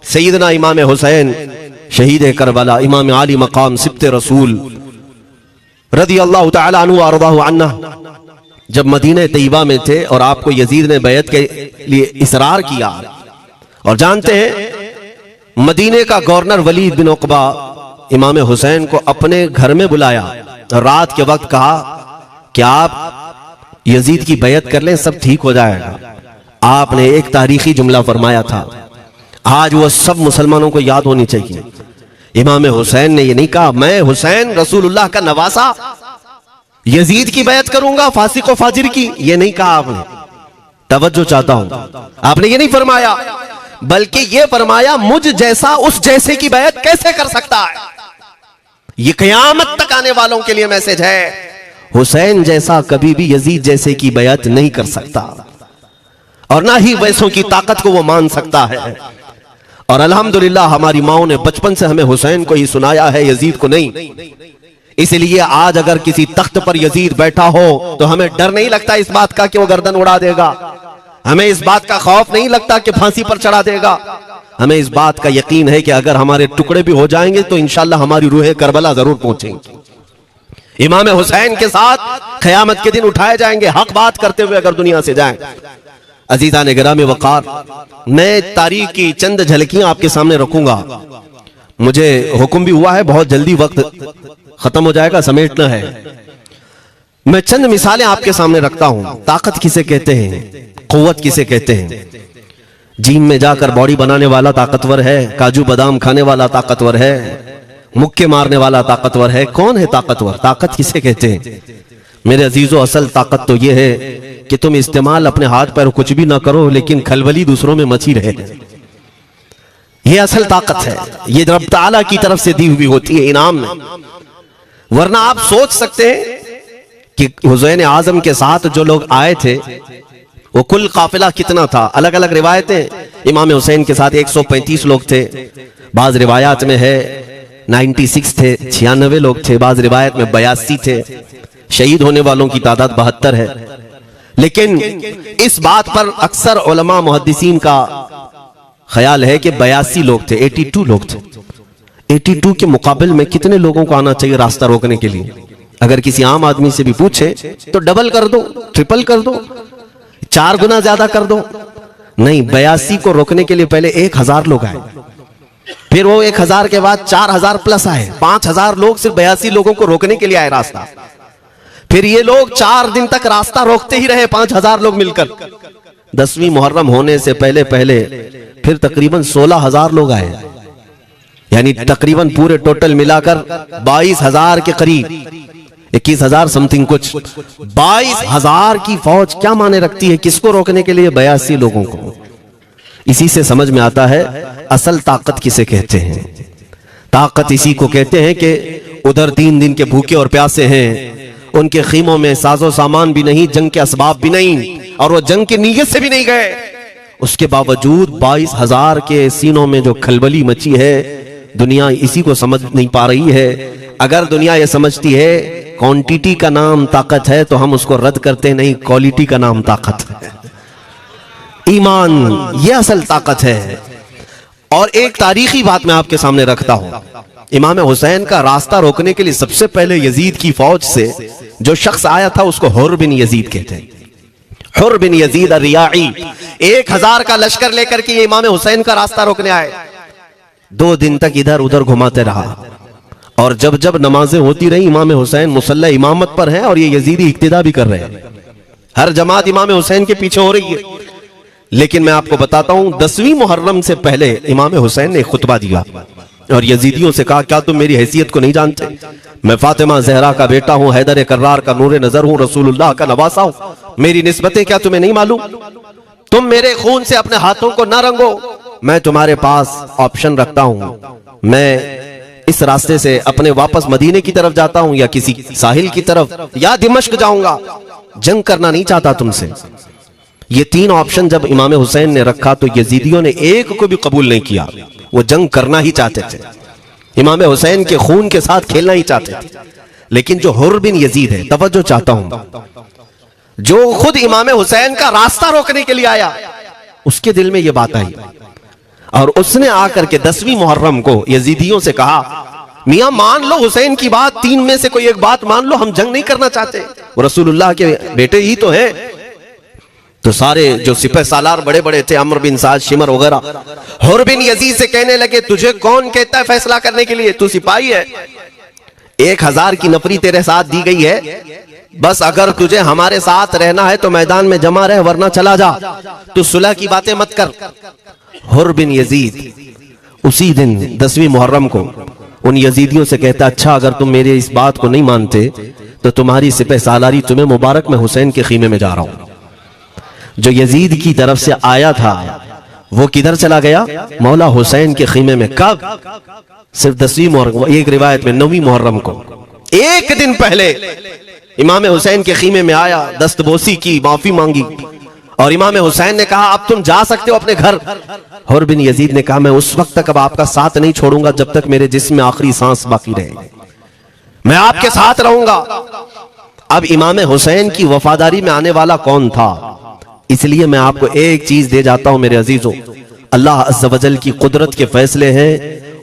सैयदना इमाम हुसैन शहीद करबला, इमाम आली मकाम सिब्ते रसूल रदी अल्लाह तआला अन्हु व अर्दाहु अन्ना, जब मदीने तैयबा में थे और आपको यजीद ने बैत के लिए इसरार किया, और जानते हैं मदीने का गवर्नर वलीद बिन उक़बा इमाम हुसैन को अपने घर में बुलाया, रात के वक्त कहा कि आप यजीद की बैत कर लें, सब ठीक हो जाएगा। आपने एक तारीखी जुमला फरमाया था, आज वो सब मुसलमानों को याद होनी चाहिए। इमाम हुसैन ने ये नहीं कहा मैं हुसैन रसूलुल्लाह का नवासा यजीद की बैत करूंगा फासिक व फाजिर की, ये नहीं कहा आपने। तवज्जो चाहता हूं, आपने ये नहीं फरमाया, बल्कि ये फरमाया मुझ जैसा उस जैसे की बैत कैसे कर सकता है। ये क़यामत तक आने वालों के लिए मैसेज है, हुसैन जैसा कभी भी यजीद जैसे की बैत नहीं कर सकता, और ना ही वैसों की ताकत को वो मान सकता है। और अल्हम्दुलिल्लाह हमारी माओं ने बचपन से हमें हुसैन को ही सुनाया है, यजीद को नहीं। इसलिए आज अगर किसी तख्त पर यजीद बैठा हो तो हमें डर नहीं लगता इस बात का कि वो गर्दन उड़ा देगा, हमें इस बात का खौफ नहीं लगता कि फांसी पर चढ़ा देगा। हमें इस बात का यकीन है कि अगर हमारे टुकड़े भी हो जाएंगे तो इंशाअल्लाह हमारी रूह करबला जरूर पहुंचेंगी। इमाम हुसैन के साथ क़यामत के दिन उठाए जाएंगे, हक बात करते हुए अगर दुनिया से जाएं। अजीजा ने गिरामी वकार, मैं तारीख की चंद झलकियां आपके सामने रखूंगा। मुझे हुक्म भी हुआ है, बहुत जल्दी वक्त खत्म हो जाएगा, समेटना है। मैं चंद मिसालें आपके सामने रखता हूं। ताकत किसे कहते हैं, कुव्वत किसे कहते हैं। जिम में जाकर बॉडी बनाने वाला ताकतवर है, काजू बादाम खाने वाला ताकतवर है, मुक्के मारने वाला ताकतवर है। कौन है ताकतवर, ताकत किसे कहते हैं? मेरे अजीजों, असल ताकत तो यह है कि तुम इस्तेमाल अपने हाथ पैर कुछ भी ना करो, लेकिन खलबली दूसरों में मची रहे। यह असल ताकत है, ये रब ताला की तरफ से दी हुई होती है इनाम में। वरना आप सोच सकते हैं कि हुसैन आजम के साथ जो लोग आए थे वो कुल काफिला कितना था। अलग अलग रिवायतें, इमाम हुसैन के साथ 135 लोग थे, बाज रिवायात में है 96 थे, 96 लोग थे, बाज रिवायत में 82 थे। शहीद होने वालों की तादाद 72 है। लेकिन इस बात पर अक्सर उलमा मुहद्दिसीन का ख्याल है कि 82 लोग थे, 82 लोग थे। 82 के मुकाबिल में कितने लोगों को आना चाहिए रास्ता रोकने के लिए? अगर किसी आम आदमी से भी पूछे तो डबल कर दो, ट्रिपल कर दो, 4 गुना ज्यादा कर दो। नहीं, 82 को रोकने के लिए पहले 1000 लोग आए, फिर वो 1000 के बाद 4000 प्लस आए, 5000 लोग सिर्फ 82 लोगों को रोकने के लिए आए रास्ता। फिर ये लोग 4 दिन तक रास्ता रोकते ही रहे, 5000 लोग मिलकर। 10वीं मुहर्रम होने से पहले पहले फिर तकरीबन 16000 लोग आए, यानी तकरीबन पूरे टोटल मिलाकर 22000 के करीब, 21000 समथिंग कुछ। 22000 की फौज क्या माने रखती है? किसको रोकने के लिए? 82 लोगों को। इसी से समझ में आता है असल ताकत किसे कहते हैं। ताकत इसी को कहते हैं कि उधर 3 दिन के भूखे और प्यासे हैं, उनके खीमों में साजो सामान भी नहीं, जंग के असबाब भी नहीं, और वो जंग की नीयत से भी नहीं गए। उसके बावजूद 22000 के सीनों में जो खलबली मची है, दुनिया इसी को समझ नहीं पा रही है। अगर दुनिया ये समझती है क्वांटिटी का नाम ताकत है तो हम उसको रद्द करते नहीं, क्वालिटी का नाम ताकत है। ईमान ये असल ताकत है। और एक तारीखी बात मैं आपके सामने रखता हूं। इमाम हुसैन का रास्ता रोकने के लिए सबसे पहले यजीद की फौज से जो शख्स आया था उसको हुर बिन यजीद कहते हैं। हुर बिन यजीद अर-रियाई 1000 का लश्कर लेकर के इमाम हुसैन का रास्ता रोकने आए। 2 दिन तक इधर उधर घुमाते रहा, और जब जब नमाजें होती रही इमाम हुसैन मुसल्ला इमामत पर हैं और ये यजीदी इक्तिदा भी कर रहे हैं। हर जमात इमाम हुसैन के पीछे हो रही है। लेकिन मैं आपको बताता हूं, 10वीं मुहर्रम से पहले इमाम हुसैन ने खुतबा दिया और यजीदियों से कहा, क्या तुम मेरी हैसियत को नहीं जानते? मैं फातिमा जहरा का बेटा हूं, हैदर कर्रार का नूर नजर हूं, रसूलुल्लाह का नवासा हूं। मेरी निस्बतें क्या तुम्हें नहीं मालूम? तुम मेरे खून से अपने हाथों को ना रंगो। मैं तुम्हारे पास ऑप्शन रखता हूं, मैं इस रास्ते से अपने वापस मदीने की तरफ जाता हूं, या किसी साहिल की तरफ, या दिमश्क जाऊंगा। जंग करना नहीं चाहता तुमसे। ये 3 ऑप्शन जब इमाम हुसैन ने रखा तो यजीदियों ने एक को भी कबूल नहीं किया। वो जंग करना ही चाहते थे, इमाम हुसैन के खून के साथ खेलना ही चाहते थे। लेकिन जो हुर बिन यजीद है, तवज्जो चाहता हूं, जो खुद इमाम हुसैन का रास्ता रोकने के लिए आया, उसके दिल में ये बात आई। और उसने आकर के 10वीं मुहर्रम को यजीदियों से कहा, मियां मान लो हुसैन की बात, 3 में से कोई एक बात मान लो, हम जंग नहीं करना चाहते, वो रसूलुल्लाह के बेटे ही तो हैं। तो सारे जो सिपह सालार बड़े बड़े थे, अमर बिन साद, शिमर वगैरह, हुर बिन यजीद से कहने लगे, तुझे कौन कहता है फैसला करने के लिए, तू सिपाही है, 1000 की नफरी तेरे साथ दी गई है, बस अगर तुझे हमारे साथ रहना है तो मैदान में जमा रहे, वरना चला जा, तू सुलह की बातें मत कर। हुर बिन यजीद उसी दिन 10वीं मुहर्रम को उन यजीदियों से कहता, अच्छा अगर तुम मेरे इस बात को नहीं मानते तो तुम्हारी सिपह सालारी तुम्हें मुबारक, मैं हुसैन के खीमे में जा रहा हूं। जो यजीद की तरफ से आया था वो किधर चला गया, मौला हुसैन के खीमे में। कब? सिर्फ 10वीं मुहर्रम, एक रिवायत में 9वीं मुहर्रम को, एक दिन पहले इमाम हुसैन के खीमे में आया, दस्तबोसी की, माफी मांगी, और इमाम हुसैन ने कहा अब तुम जा सकते हो अपने घर। हुर बिन यजीद ने कहा, मैं उस वक्त तक अब आपका साथ नहीं छोड़ूंगा जब तक मेरे जिस्म में आखिरी सांस बाकी रहे, मैं आपके साथ रहूंगा। अब इमाम हुसैन की वफादारी में आने वाला कौन था, इसलिए मैं आपको एक चीज दे जाता हूं मेरे अजीजों, अल्लाह अज़्ज़ वजल की कुदरत के फैसले हैं,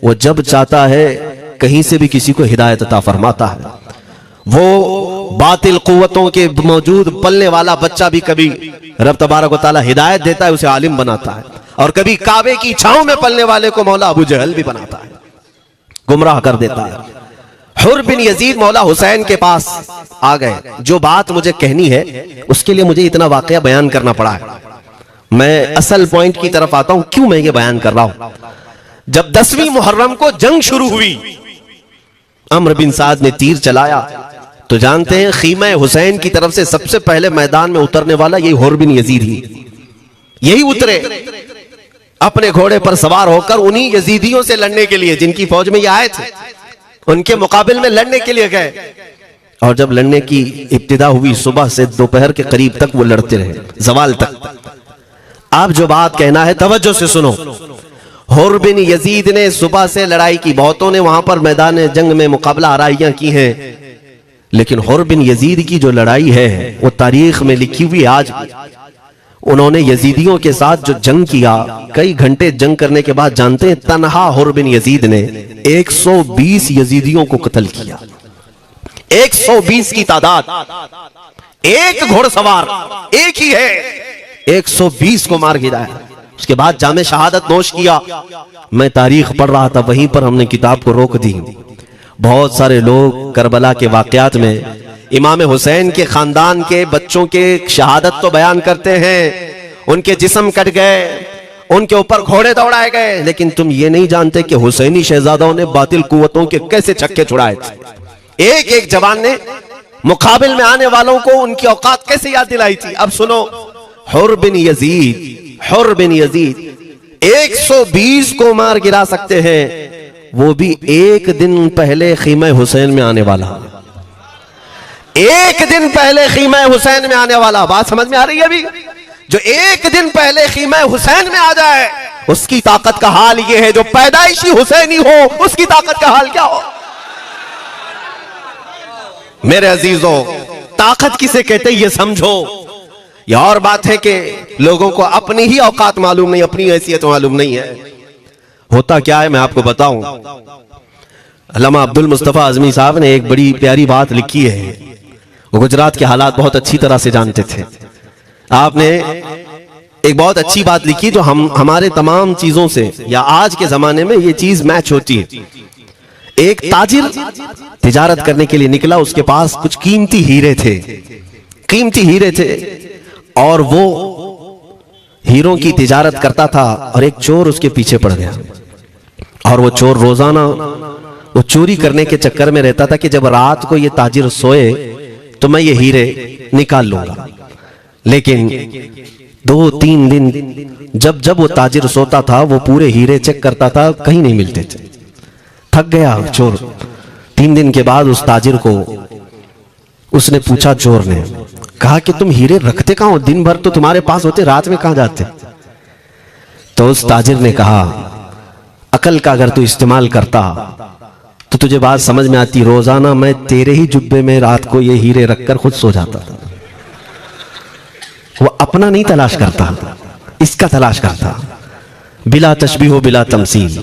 वो जब चाहता है कहीं से भी किसी को हिदायत अता फरमाता है। वो बातिल कुव्वतों के मौजूद पलने वाला बच्चा भी कभी रब तबारक व तआला हिदायत देता है, उसे आलिम बनाता है, और कभी काबे की छांव में पलने वाले को मौला अबू जहल भी बनाता है, गुमराह कर देता है। हुर बिन यजीद मौला हुसैन के पास आ गए, जो बात मुझे कहनी है उसके लिए मुझे इतना वाकया बयान करना पड़ा है। मैं असल पॉइंट की तरफ आता हूं, क्यों मैं ये बयान कर रहा हूं। जब 10वीं मुहर्रम को जंग शुरू हुई, अम्र बिन साद ने तीर चलाया, तो जानते हैं खीमा हुसैन की तरफ से सबसे पहले मैदान में उतरने वाला यही हुर बिन यजीद ही, यही उतरे अपने घोड़े पर सवार होकर, उन्हीं यजीदियों से लड़ने के लिए जिनकी फौज में ये आए थे, उनके मुकाबले में लड़ने के लिए गए। और जब लड़ने की इब्तिदा हुई, सुबह से दोपहर के करीब तक वो लड़ते रहे, जवाल तक। आप जो बात कहना है तवज्जो से सुनो। हुर बिन यजीद ने सुबह से लड़ाई की, बहुतों ने वहां पर मैदान जंग में मुकाबला आराइयां की हैं, लेकिन हुर बिन यजीद की जो लड़ाई है वो तारीख में लिखी हुई। आज उन्होंने यजीदियों के साथ जो जंग किया, कई घंटे जंग करने के बाद, जानते हैं तनहा हुर बिन यजीद ने 120 यजीदियों को कत्ल किया। 120 की तादाद, एक घोड़सवार एक ही है, 120 को मार गिराया। उसके बाद जामे शहादत नोश किया। मैं तारीख पढ़ रहा था, वहीं पर हमने किताब को रोक दी। बहुत सारे लोग करबला के वाकयात में इमाम हुसैन के खानदान के बच्चों के शहादत तो बयान करते हैं, उनके जिस्म कट गए, उनके ऊपर घोड़े दौड़ाए गए, लेकिन तुम ये नहीं जानते कि हुसैनी शहजादाओं ने बातिल कुव्वतों के कैसे छक्के छुड़ाए थे। एक एक जवान ने मुकाबिल में आने वालों को उनकी औकात कैसे याद दिलाई थी। अब सुनो, हुर बिन यजीद 120 को मार गिरा सकते हैं, वो भी एक दिन पहले खीमा हुसैन में आने वाला, एक दिन पहले खीमा हुसैन में आने वाला। बात समझ में आ रही है अभी? जो एक दिन पहले खीमा हुसैन में आ जाए, उसकी ताकत का हाल ये है, जो पैदाइशी हुसैनी हो उसकी ताकत का हाल क्या हो। मेरे अजीजों, ताकत किसे कहते हैं ये समझो। यह और बात है कि लोगों को अपनी ही औकात मालूम नहीं, अपनी हैसियत मालूम नहीं है। होता क्या है मैं आपको बताऊं। अल्लामा अब्दुल मुस्तफा आजमी साहब ने एक बड़ी प्यारी बात लिखी है। वो गुजरात के हालात बहुत अच्छी तरह से जानते थे। आपने एक बहुत अच्छी बात लिखी जो हमारे तमाम चीजों से, या आज के जमाने में ये चीज मैच होती है। एक ताजिर तिजारत करने के लिए निकला, उसके पास कुछ कीमती हीरे थे, और वो हीरों की तिजारत करता था, और एक चोर उसके पीछे पड़ गया। और वो चोर रोजाना वो चोरी करने के चक्कर में रहता था कि जब रात को ये ताजिर सोए तो मैं ये हीरे निकाल लूंगा। लेकिन 2-3 दिन जब वो ताजिर सोता था, वो पूरे हीरे चेक करता था, कहीं नहीं मिलते थे। थक गया चोर। 3 दिन के बाद उस ताजिर को उसने पूछा, चोर ने कहा कि तुम हीरे रखते कहां हो, दिन भर तो तुम्हारे पास होते, रात में कहां जाते। तो उस ताजिर ने कहा, अकल का अगर तू इस्तेमाल करता तो तुझे बात समझ में आती। रोजाना मैं तेरे ही जुब्बे में रात को ये हीरे रखकर खुद सो जाता था। वो अपना नहीं तलाश करता, इसका तलाश करता। बिला तशबीह बिला तमसील।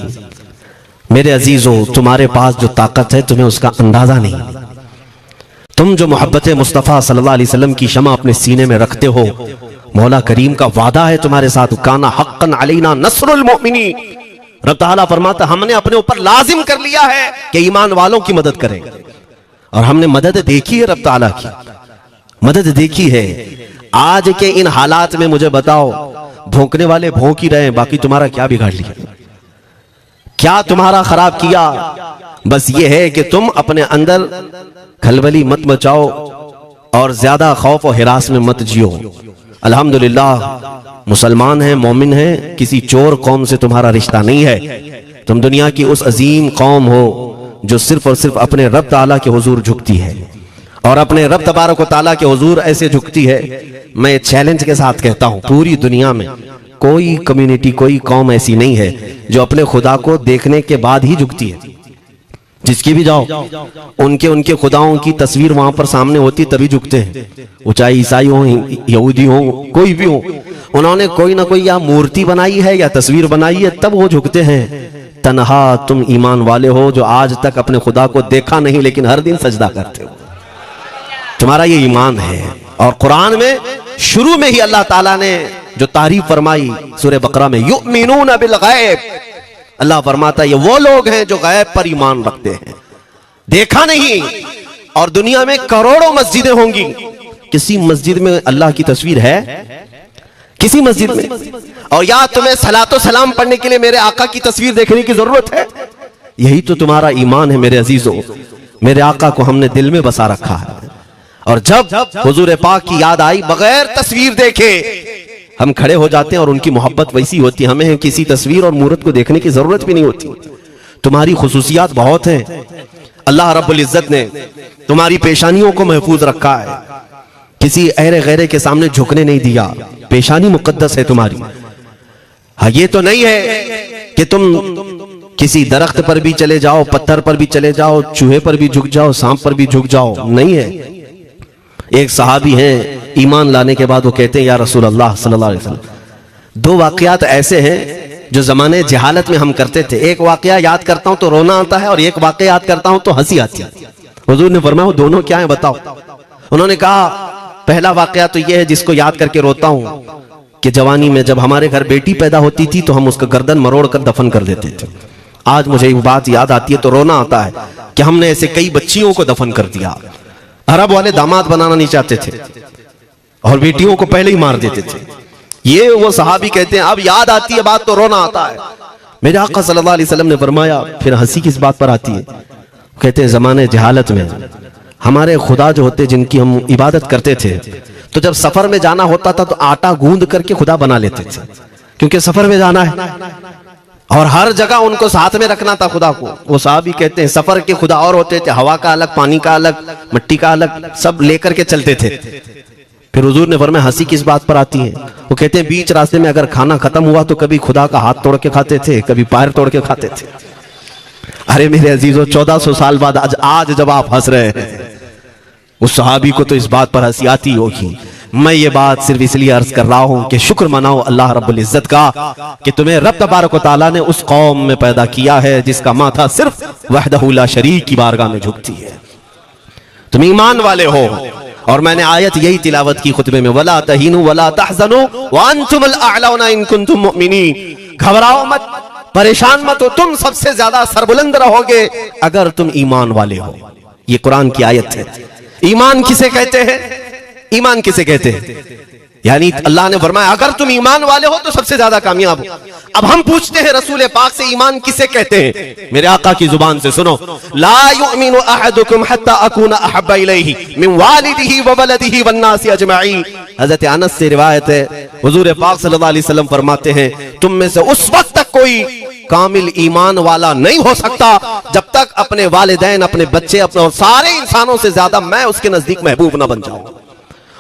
मेरे अजीजों, तुम्हारे पास जो ताकत है तुम्हें उसका अंदाजा नहीं। तुम जो मोहब्बत मुस्तफ़ा सल्लल्लाहु अलैहि वसल्लम की शमा अपने सीने में रखते हो, मौला करीम का वादा है तुम्हारे साथ, काना हक्कन अलैना नस्रुल मोमिनीन। रब ताला फरमाता हमने अपने ऊपर लाजिम कर लिया है कि ईमान वालों की मदद करेंगे, और हमने मदद देखी है, रब ताला की मदद देखी है। आज के इन हालात में मुझे बताओ, भौंकने वाले भौंक ही रहे हैं, बाकी तुम्हारा क्या बिगाड़ लिया, क्या तुम्हारा खराब किया? बस ये है कि तुम अपने अंदर खलबली मत मचाओ और ज्यादा खौफ और हिरास में मत जियो। अल्हम्दुलिल्लाह मुसलमान हैं, मोमिन हैं, किसी चोर कौम से तुम्हारा रिश्ता नहीं है। तुम दुनिया की उस अजीम कौम हो जो सिर्फ और सिर्फ अपने रब ताला के हुजूर झुकती है, और अपने रब तबारक व ताला के हुजूर ऐसे झुकती है। मैं चैलेंज के साथ कहता हूं, पूरी दुनिया में कोई कम्युनिटी, कोई कौम ऐसी नहीं है जो अपने खुदा को देखने के बाद ही झुकती है। जिसकी भी जाओ, उनके खुदाओं की तस्वीर वहां पर सामने होती तभी झुकते हैं। वो चाहे ईसाई हो, यहूदी हो, कोई भी हो, उन्होंने कोई ना कोई या मूर्ति बनाई है या तस्वीर बनाई है, तब वो झुकते हैं। तन्हा तुम ईमान वाले हो जो आज तक अपने खुदा को देखा नहीं लेकिन हर दिन सजदा करते हो, तुम्हारा ये ईमान है। और कुरान में शुरू में ही अल्लाह ताला ने जो तारीफ फरमाई सूरह बकरा में, युमिनून बिल गैब, अल्लाह फरमाता ये वो लोग हैं जो गैब पर ईमान रखते हैं, देखा नहीं। और दुनिया में करोड़ों मस्जिदें होंगी, किसी मस्जिद में अल्लाह की तस्वीर है? किसी मस्जिद में? और या तुम्हें सलातो सलाम पढ़ने के लिए मेरे आका की तस्वीर देखने की जरूरत है? यही तो तुम्हारा ईमान है मेरे अजीजों। मेरे आका को हमने दिल में बसा रखा है, और जब हुजूर पाक की याद आई, बगैर तस्वीर देखे हम खड़े हो जाते हैं, और उनकी मोहब्बत वैसी होती है, हमें किसी तस्वीर और मूरत को देखने की जरूरत भी नहीं होती। तुम्हारी खुसूसियात बहुत हैं, अल्लाह रब्बुल इज्जत ने तुम्हारी पेशानियों को महफूज रखा है, किसी अहरे गैरे के सामने झुकने नहीं दिया, पेशानी मुकद्दस है तुम्हारी। हाँ, ये तो नहीं है कि तुम किसी दरख्त पर भी चले जाओ, पत्थर पर भी चले जाओ, चूहे पर भी झुक जाओ, सांप पर भी झुक जाओ, नहीं है। एक सहाबी हैं, ईमान लाने के बाद वो कहते हैं, या रसूल अल्लाह सल्लल्लाहु अलैहि वसल्लम, दो वाकयात ऐसे हैं जो जमाने जहालत में हम करते थे। एक वाकया याद करता हूं तो रोना आता है, और एक वाकया याद करता हूं तो हंसी आती है। हुजूर ने फरमाया वो दोनों क्या है बताओ? उन्होंने कहा पहला वाकया तो यह है जिसको याद करके रोता हूं कि जवानी में जब हमारे घर बेटी पैदा होती थी तो हम उसका गर्दन मरोड़ कर दफन कर देते थे। आज मुझे ये बात याद आती है तो रोना आता है कि हमने ऐसे कई बच्चियों को दफन कर दिया। अरब वाले दामाद बनाना नहीं चाहते थे और बेटियों को पहले ही मार देते थे। ये वो सहाबी कहते हैं अब याद आती है बात तो रोना आता है। मेरे आका सल्लल्लाहु अलैहि वसल्लम ने फरमाया फिर हंसी किस बात पर आती है? कहते हैं जमाने जहालत में हमारे खुदा जो होते जिनकी हम इबादत करते थे, तो जब सफर में जाना होता था तो आटा गूंद करके खुदा बना लेते थे, क्योंकि सफर में जाना है और हर जगह उनको साथ में रखना था खुदा को। वो साहब ही कहते हैं सफर के खुदा और होते थे, हवा का अलग, पानी का अलग, मिट्टी का अलग, सब लेकर के चलते थे। फिर हुजूर ने फरमाया हंसी किस बात पर आती है? वो कहते हैं बीच रास्ते में अगर खाना खत्म हुआ तो कभी खुदा का हाथ तोड़ के खाते थे, कभी पैर तोड़ के खाते थे। अरे मेरे अजीजों, 1400 साल बाद आज जब आप हंस रहे हैं, उस सहाबी को तो इस बात पर हंसी आती होगी। मैं ये बात सिर्फ इसलिए अर्ज कर रहा हूं कि शुक्र मनाओ अल्लाह रब्बुल इज्जत का कि तुम्हें रब तबारक व तआला ने उस कौम में पैदा किया है जिसका माथा सिर्फ वहदहू ला शरीक की बारगाह में झुकती है। तुम ईमान वाले हो। और मैंने आयत यही तिलावत की खुतबे में, वला तहीनु वला तहज़नु व अंतुमुल अअलौना इन कुंतुम मुमिनीन। घबराओ मत, परेशान मत हो, तुम सबसे ज्यादा सरबुलंद रहोगे अगर तुम ईमान वाले हो। ये कुरान की आयत है। ईमान किसे कहते हैं? ईमान किसे कहते हैं? यानी अल्लाह ने फरमाया अगर तुम ईमान वाले हो तो सबसे ज्यादा कामयाब हो। अब हम पूछते हैं रसूल पाक से ईमान किसे कहते हैं? मेरे आका की जुबान से सुनो, ला युमिनु अहदुकुम हत्ता अकूना अहब्बा इलैहि मिन वालिदिही व वलदिही वन नासी अजमईन। हजरत अनस से रिवायत है, हुजूर पाक सल्लल्लाहु अलैहि वसल्लम फरमाते हैं तुम में से उस वक्त तक कोई कामिल ईमान वाला नहीं हो सकता जब तक अपने वालिदैन, अपने बच्चे, अपने और सारे इंसानों से ज्यादा मैं उसके नजदीक महबूब ना बन जाऊं।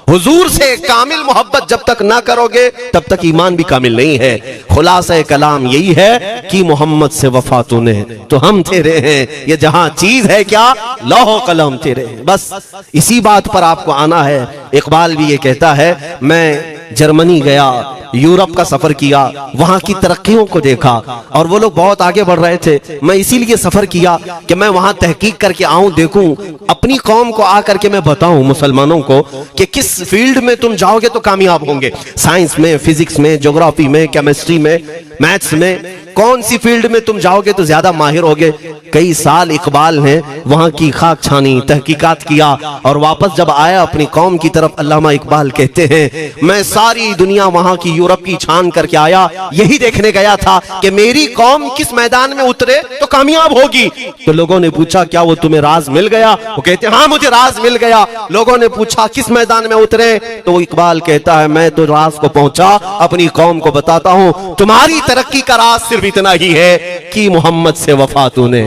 हुजूर से कामिल मोहब्बत जब तक ना करोगे तब तक ईमान भी कामिल नहीं है। खुलासा कलाम यही है कि मोहम्मद से वफा तूने तो हम तेरे हैं, ये जहां चीज है क्या लौह कलम तेरे हैं। बस इसी बात पर आपको आना है। इकबाल भी ये कहता है मैं जर्मनी गया, यूरोप का सफर किया, वहां की तरक्कियों को देखा और वो लोग बहुत आगे बढ़ रहे थे। मैं इसीलिए सफर किया कि मैं वहां तहकीक करके आऊं, देखूं, अपनी कौम को आकर के मैं बताऊं मुसलमानों को कि किस फील्ड में तुम जाओगे तो कामयाब होंगे। साइंस में, फिजिक्स में, ज्योग्राफी में, केमिस्ट्री में, मैथ्स में, कौन सी फील्ड में तुम जाओगे तो ज्यादा माहिर होगे। कई साल इकबाल ने वहां की खाक छानी, तहकीकात किया और वापस जब आया अपनी कौम की तरफ, अल्लामा इकबाल कहते हैं मैं सारी दुनिया वहां की यूरोप की छान करके आया, यही देखने गया था कि मेरी कौम किस मैदान में उतरे तो कामयाब होगी। तो लोगों ने पूछा क्या वो तुम्हें राज मिल गया? वो कहते हाँ मुझे राज मिल गया। लोगों ने पूछा किस मैदान में उतरे? तो इकबाल कहता है मैं तो राज को पहुंचा, अपनी कौम को बताता हूं तुम्हारी तरक्की का राज सिर्फ इतना ही है कि मोहम्मद से वफा तूने,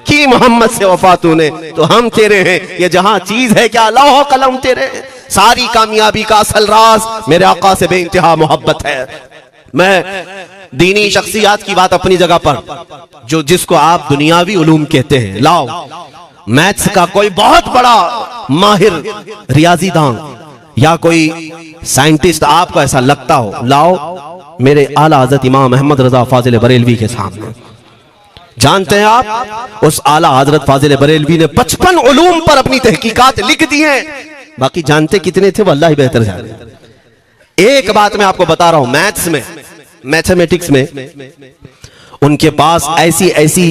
कि मोहम्मद से वफा तूने, तो हम तेरे हैं। ये जहां चीज है क्या लौह कलम तेरे हैं। सारी कामयाबी का असल राज मेरे आका से बेइंतहा मोहब्बत है। मैं दीनी शख्सियात की बात अपनी जगह पर, जो जिसको आप दुनियावी उलूम कहते हैं, लाओ मैथ्स का कोई बहुत बड़ा माहिर रियाजीदान या कोई साइंटिस्ट आपको ऐसा लगता हो, लाओ मेरे आला हजरत इमाम अहमद रजा फाजिल बरेलवी के सामने। जानते हैं आप उस आला हजरत फाजिल बरेलवी ने 55 उलूम पर अपनी तहकीकात लिख दी हैं। बाकी जानते कितने थे वो अल्लाह ही बेहतर जाने। एक बात मैं आपको बता रहा हूं, मैथ्स में, मैथमेटिक्स में उनके पास ऐसी ऐसी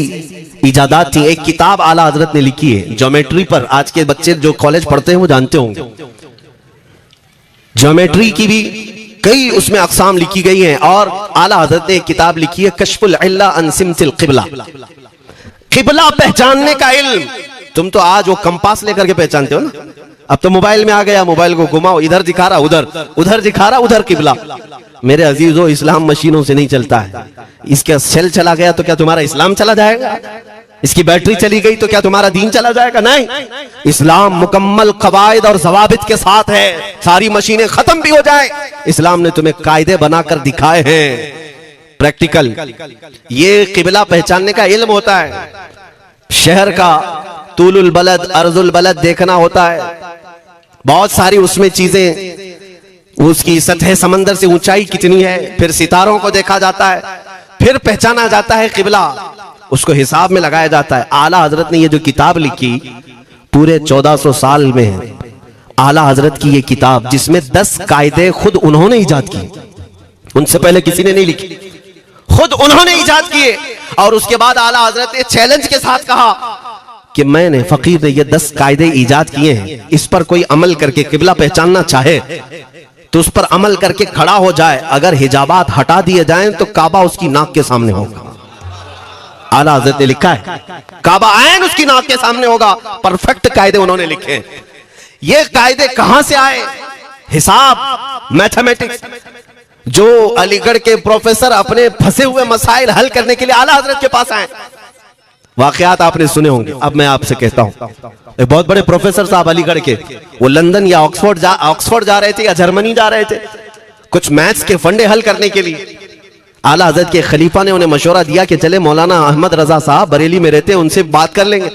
इजादात थी। एक किताब आला हजरत ने लिखी है ज्योमेट्री पर, आज के बच्चे जो कॉलेज पढ़ते हैं वो जानते होंगे। ज्योमेट्री की भी कई उसमें अक़साम लिखी गई हैं और आला हज़रत ने एक किताब लिखी है कश्फुल इल्ला अन सिमतिल क़िबला, क़िबला पहचानने का इल्म। तुम तो आज वो कंपास लेकर के पहचानते हो ना, अब तो मोबाइल में आ गया, मोबाइल को घुमाओ, इधर दिखा रहा उधर, उधर दिखा रहा उधर क़िबला। मेरे अजीजों, इस्लाम मशीनों से नहीं चलता है। इसका सेल चला गया तो क्या तुम्हारा इस्लाम चला जाएगा? इसकी बैटरी चली गई तो क्या तुम्हारा दीन चला जाएगा? नहीं, इस्लाम मुकम्मल कवायद और ज़वाबित के साथ है। सारी मशीनें खत्म भी हो जाए, इस्लाम ने तुम्हें कायदे बनाकर दिखाए हैं, प्रैक्टिकल। ये क़िबला पहचानने का इल्म होता है। शहर का तूलुल बलद, अर्जुल बलद देखना होता है। बहुत सारी उसमें चीजें, उसकी सतह समंदर से ऊंचाई कितनी है, फिर सितारों को देखा जाता है, फिर पहचाना जाता है क़िबला, उसको हिसाब में लगाया जाता है। आला हजरत ने ये जो किताब लिखी पूरे 1400 साल में है। आला हजरत की ये किताब जिसमें 10 कायदे खुद उन्होंने इजाद किए, उनसे पहले किसी ने नहीं लिखी, खुद उन्होंने इजाद किए। और उसके बाद आला हजरत ने चैलेंज के साथ कहा कि मैंने, फकीर ने ये 10 कायदे इजाद किए हैं, इस पर कोई अमल करके क़िबला पहचानना चाहे तो उस पर अमल करके खड़ा हो जाए। अगर हिजाबात हटा दिए जाएं तो काबा उसकी नाक के सामने होगा। आला हज़रत ने लिखा है काबा ऐन उसकी नाक के सामने होगा। परफेक्ट कायदे उन्होंने लिखे। ये कायदे कहां से आए? हिसाब, मैथमेटिक्स। जो अलीगढ़ के प्रोफेसर अपने फंसे हुए मसाइल हल करने के लिए आला हज़रत के पास आए, वाकयात आपने सुने होंगे। अब मैं आपसे कहता हूं, एक बहुत बड़े प्रोफेसर साहब अलीगढ़ के, वो लंदन या ऑक्सफोर्ड जा रहे थे या जर्मनी जा रहे थे कुछ मैथ्स के फंडे हल करने के लिए। आला हज़रत के खलीफा ने उन्हें मशवरा दिया कि चले मौलाना अहमद रजा साहब बरेली में रहते हैं, उनसे बात कर लेंगे।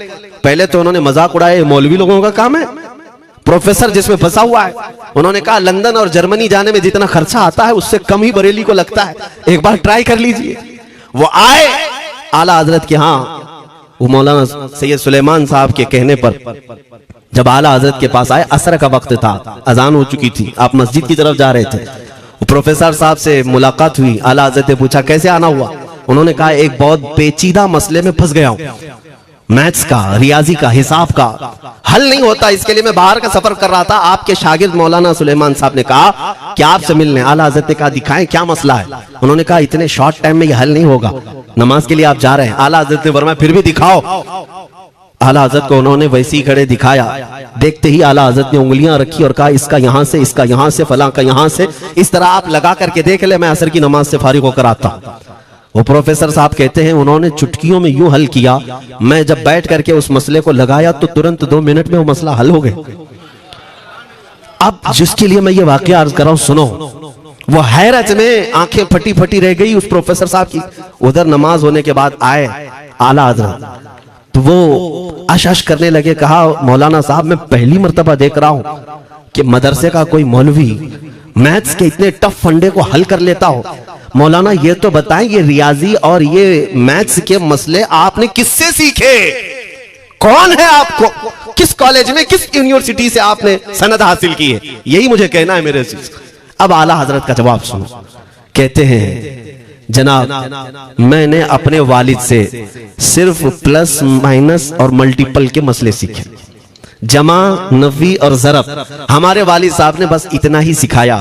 पहले तो उन्होंने मजाक उड़ाया, मौलवी लोगों का काम है, प्रोफेसर जिसमें फंसा हुआ है। उन्होंने कहा लंदन और जर्मनी जाने में जितना खर्चा आता है उससे कम ही बरेली को लगता है, एक बार ट्राई कर लीजिए। वो आए आला हज़रत के यहाँ, वो मौलाना सैयद सुलेमान साहब के कहने पर जब आला हज़रत के पास आए, असर का वक्त था, अजान हो चुकी थी, आप मस्जिद की तरफ जा रहे थे। प्रोफेसर साहब से मुलाकात हुई। आला हज़रत ने पूछा कैसे आना हुआ? उन्होंने कहा एक बहुत पेचीदा मसले में फंस गया हूं, मैथ्स का, रियाजी का, हिसाब का हल नहीं होता, इसके लिए मैं बाहर का सफर कर रहा था। आपके शागिर्द मौलाना सुलेमान साहब ने कहा कि आपसे मिलने। आला हज़रत ने कहा दिखाएं क्या मसला है? उन्होंने कहा इतने शॉर्ट टाइम में ये हल नहीं होगा, नमाज के लिए आप जा रहे हैं। आला हज़रत ने फरमाया फिर भी दिखाओ। आला हज़रत को उन्होंने वैसे ही खड़े दिखाया। देखते ही आला हज़रत ने उंगलियां रखी और कहा इसका यहां से, इसका यहां से, फलां का यहां से, इस तरह आप लगा करके देख ले, मैं असर की नमाज से फारिग होकर आता हूं। वो प्रोफेसर साहब कहते हैं उन्होंने चुटकियों में यूं हल किया, मैं जब बैठ करके उस मसले को लगाया तो तुरंत 2 मिनट में वो मसला हल हो गया। अब जिसके लिए मैं ये वाकया अर्ज कर रहा हूं, सुनो। वो हैरत में आंखें फटी फटी रह गई उस प्रोफेसर साहब की। उधर नमाज होने के बाद आए आला हज़रत, तो वो अश करने लगे। कहा मौलाना साहब मैं पहली मर्तबा देख रहा हूं कि मदरसे का कोई मौलवी मैथ्स के इतने टफ फंडे को हल कर लेता हो। मौलाना ये तो बताएं, ये रियाजी और ये मैथ्स के मसले आपने किससे सीखे? कौन है आपको? किस कॉलेज में, किस यूनिवर्सिटी से आपने सनद हासिल की है? यही मुझे कहना है मेरे अजीज। अब आला हजरत का जवाब सुनो। कहते हैं जनाब मैंने अपने वालिद से सिर्फ प्लस माइनस और मल्टीपल के मसले सीखे, जमा नफी और ज़रब हमारे वालिद साहब ने बस इतना ही सिखाया।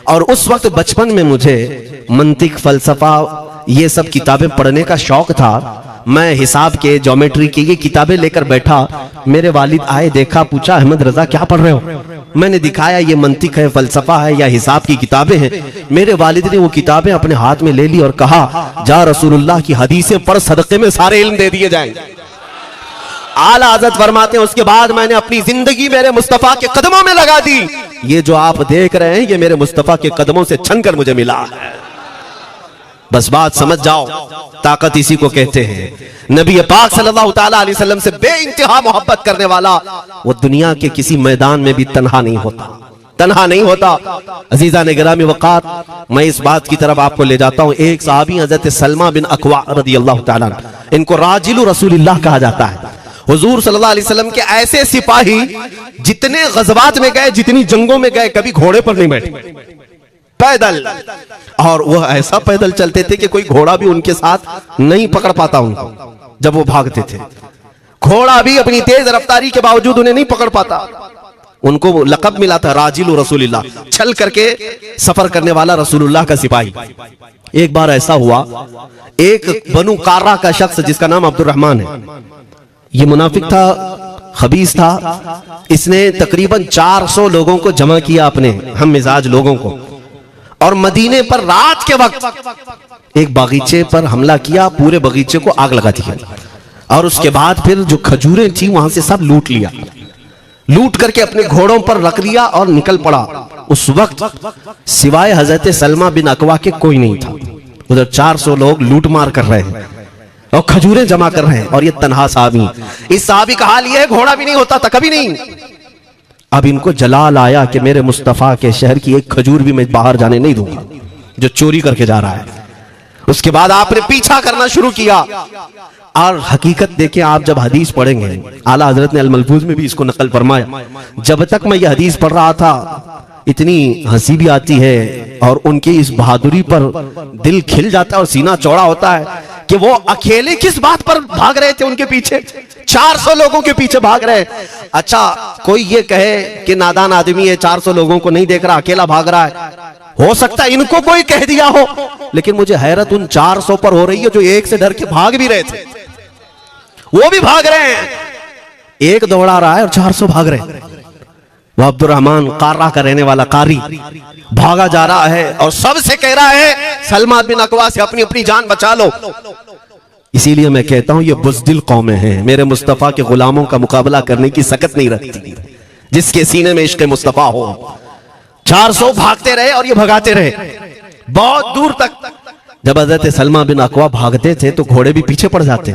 और उस वक्त बचपन में मुझे मंतिक, फलसफा, ये सब किताबें पढ़ने का शौक था। मैं हिसाब के, ज्योमेट्री की ये किताबें लेकर बैठा। मेरे वालिद आए, देखा, पूछा अहमद रजा क्या पढ़ रहे हो? मैंने दिखाया ये मंतिक है, फलसफा है या हिसाब की किताबें हैं। मेरे वालिद ने वो किताबें अपने हाथ में ले ली और कहा जा रसूलुल्लाह की हदीसें पढ़, सदक़े में सारे इल्म दे दिए जाएंगे। आला हज़रत फरमाते हैं उसके बाद मैंने अपनी जिंदगी मेरे मुस्तफा के कदमों में लगा दी। ये जो आप देख रहे हैं ये मेरे मुस्तफा के कदमों से छनकर मुझे मिला है। बस बात समझ जाओ, ताकत इसी को कहते हैं। नबी पाक सल्लल्लाहु तआला अलैहि वसल्लम से बेइंतहा मोहब्बत करने वाला वो दुनिया के किसी मैदान में भी तन्हा नहीं होता, तन्हा नहीं होता। अजीजा ने गिरामी वक़ात, मैं इस बात की तरफ आपको ले जाता हूं। एक सहाबी हज़रत सलमा बिन अकवा रज़ियल्लाहु तआला, इनको राजिलु रसूलिल्लाह कहा जाता है। हुजूर सल्लल्लाहु अलैहि वसल्लम के ऐसे सिपाही जितने गज़वात में गए, जितनी जंगों में गए, कभी घोड़े पर नहीं बैठे, पैदल। और वह ऐसा पैदल चलते थे कि कोई घोड़ा भी उनके साथ नहीं पकड़ पाता उनको। जब वो भागते थे घोड़ा भी अपनी तेज रफ्तारी के बावजूद उन्हें नहीं पकड़ पाता। उनको लक़ब मिला था राजिलु रसूलिल्लाह, छल करके सफर करने वाला रसूलुल्लाह का सिपाही। एक बार ऐसा हुआ, एक बनु कार्रा का शख्स जिसका नाम अब्दुर्रहमान है, ये मुनाफिक था, खबीस था। इसने तकरीबन 400 लोगों को जमा किया, अपने हम मिजाज लोगों को, और मदीने पर रात के वक्त एक बागीचे पर हमला किया, पूरे बागीचे को आग लगा दिया। और उसके बाद फिर जो खजूरें थी वहां से सब लूट लिया, लूट करके अपने घोड़ों पर रख लिया और निकल पड़ा। उस वक्त सिवाय हजरत सलमा बिन अकवा के कोई नहीं था। उधर 400 लोग लूट मार कर रहे हैं और खजूरें जमा कर रहे हैं, और ये तन्हा साहबी। इस साहबी का हाल ये है, घोड़ा भी नहीं होता था कभी नहीं। अब इनको जलाल आया कि मेरे मुस्तफा के शहर की एक खजूर भी मैं बाहर जाने नहीं दूंगा जो चोरी करके जा रहा है। उसके बाद आपने पीछा करना शुरू किया। और हकीकत देखें, आप जब हदीस पढ़ेंगे, आला हजरत ने अल मलफूज में भी इसको नकल फरमाया, जब तक मैं ये हदीस पढ़ रहा था इतनी हंसी भी आती है और उनकी इस बहादुरी पर दिल खिल जाता है और सीना चौड़ा होता है कि वो अकेले किस बात पर भाग रहे थे, उनके पीछे 400 लोगों के पीछे भाग रहे। अच्छा, कोई ये कहे कि नादान आदमी है, 400 लोगों को नहीं देख रहा, अकेला भाग रहा है, हो सकता है इनको कोई कह दिया हो, लेकिन मुझे हैरत उन 400 पर हो रही है जो एक से डर के भाग भी रहे थे। वो भी भाग रहे हैं, एक दौड़ा रहा है और 400 भाग रहे हैं। वो अब्दुर्रहमान कार्रा का रहने वाला कारी भागा जा रहा है और सबसे कह रहा है सलमा बिन अकवा से अपनी अपनी जान बचा लो। इसीलिए मैं कहता हूं ये बुज़दिल कौमें हैं, मेरे मुस्तफा के गुलामों का मुकाबला करने की सकत नहीं रखती, जिसके सीने में इश्क़ मुस्तफा हो। 400 भागते रहे और ये भगाते रहे बहुत दूर तक। जब हज़रत सलमा बिन अकवा भागते थे तो घोड़े भी पीछे पड़ जाते,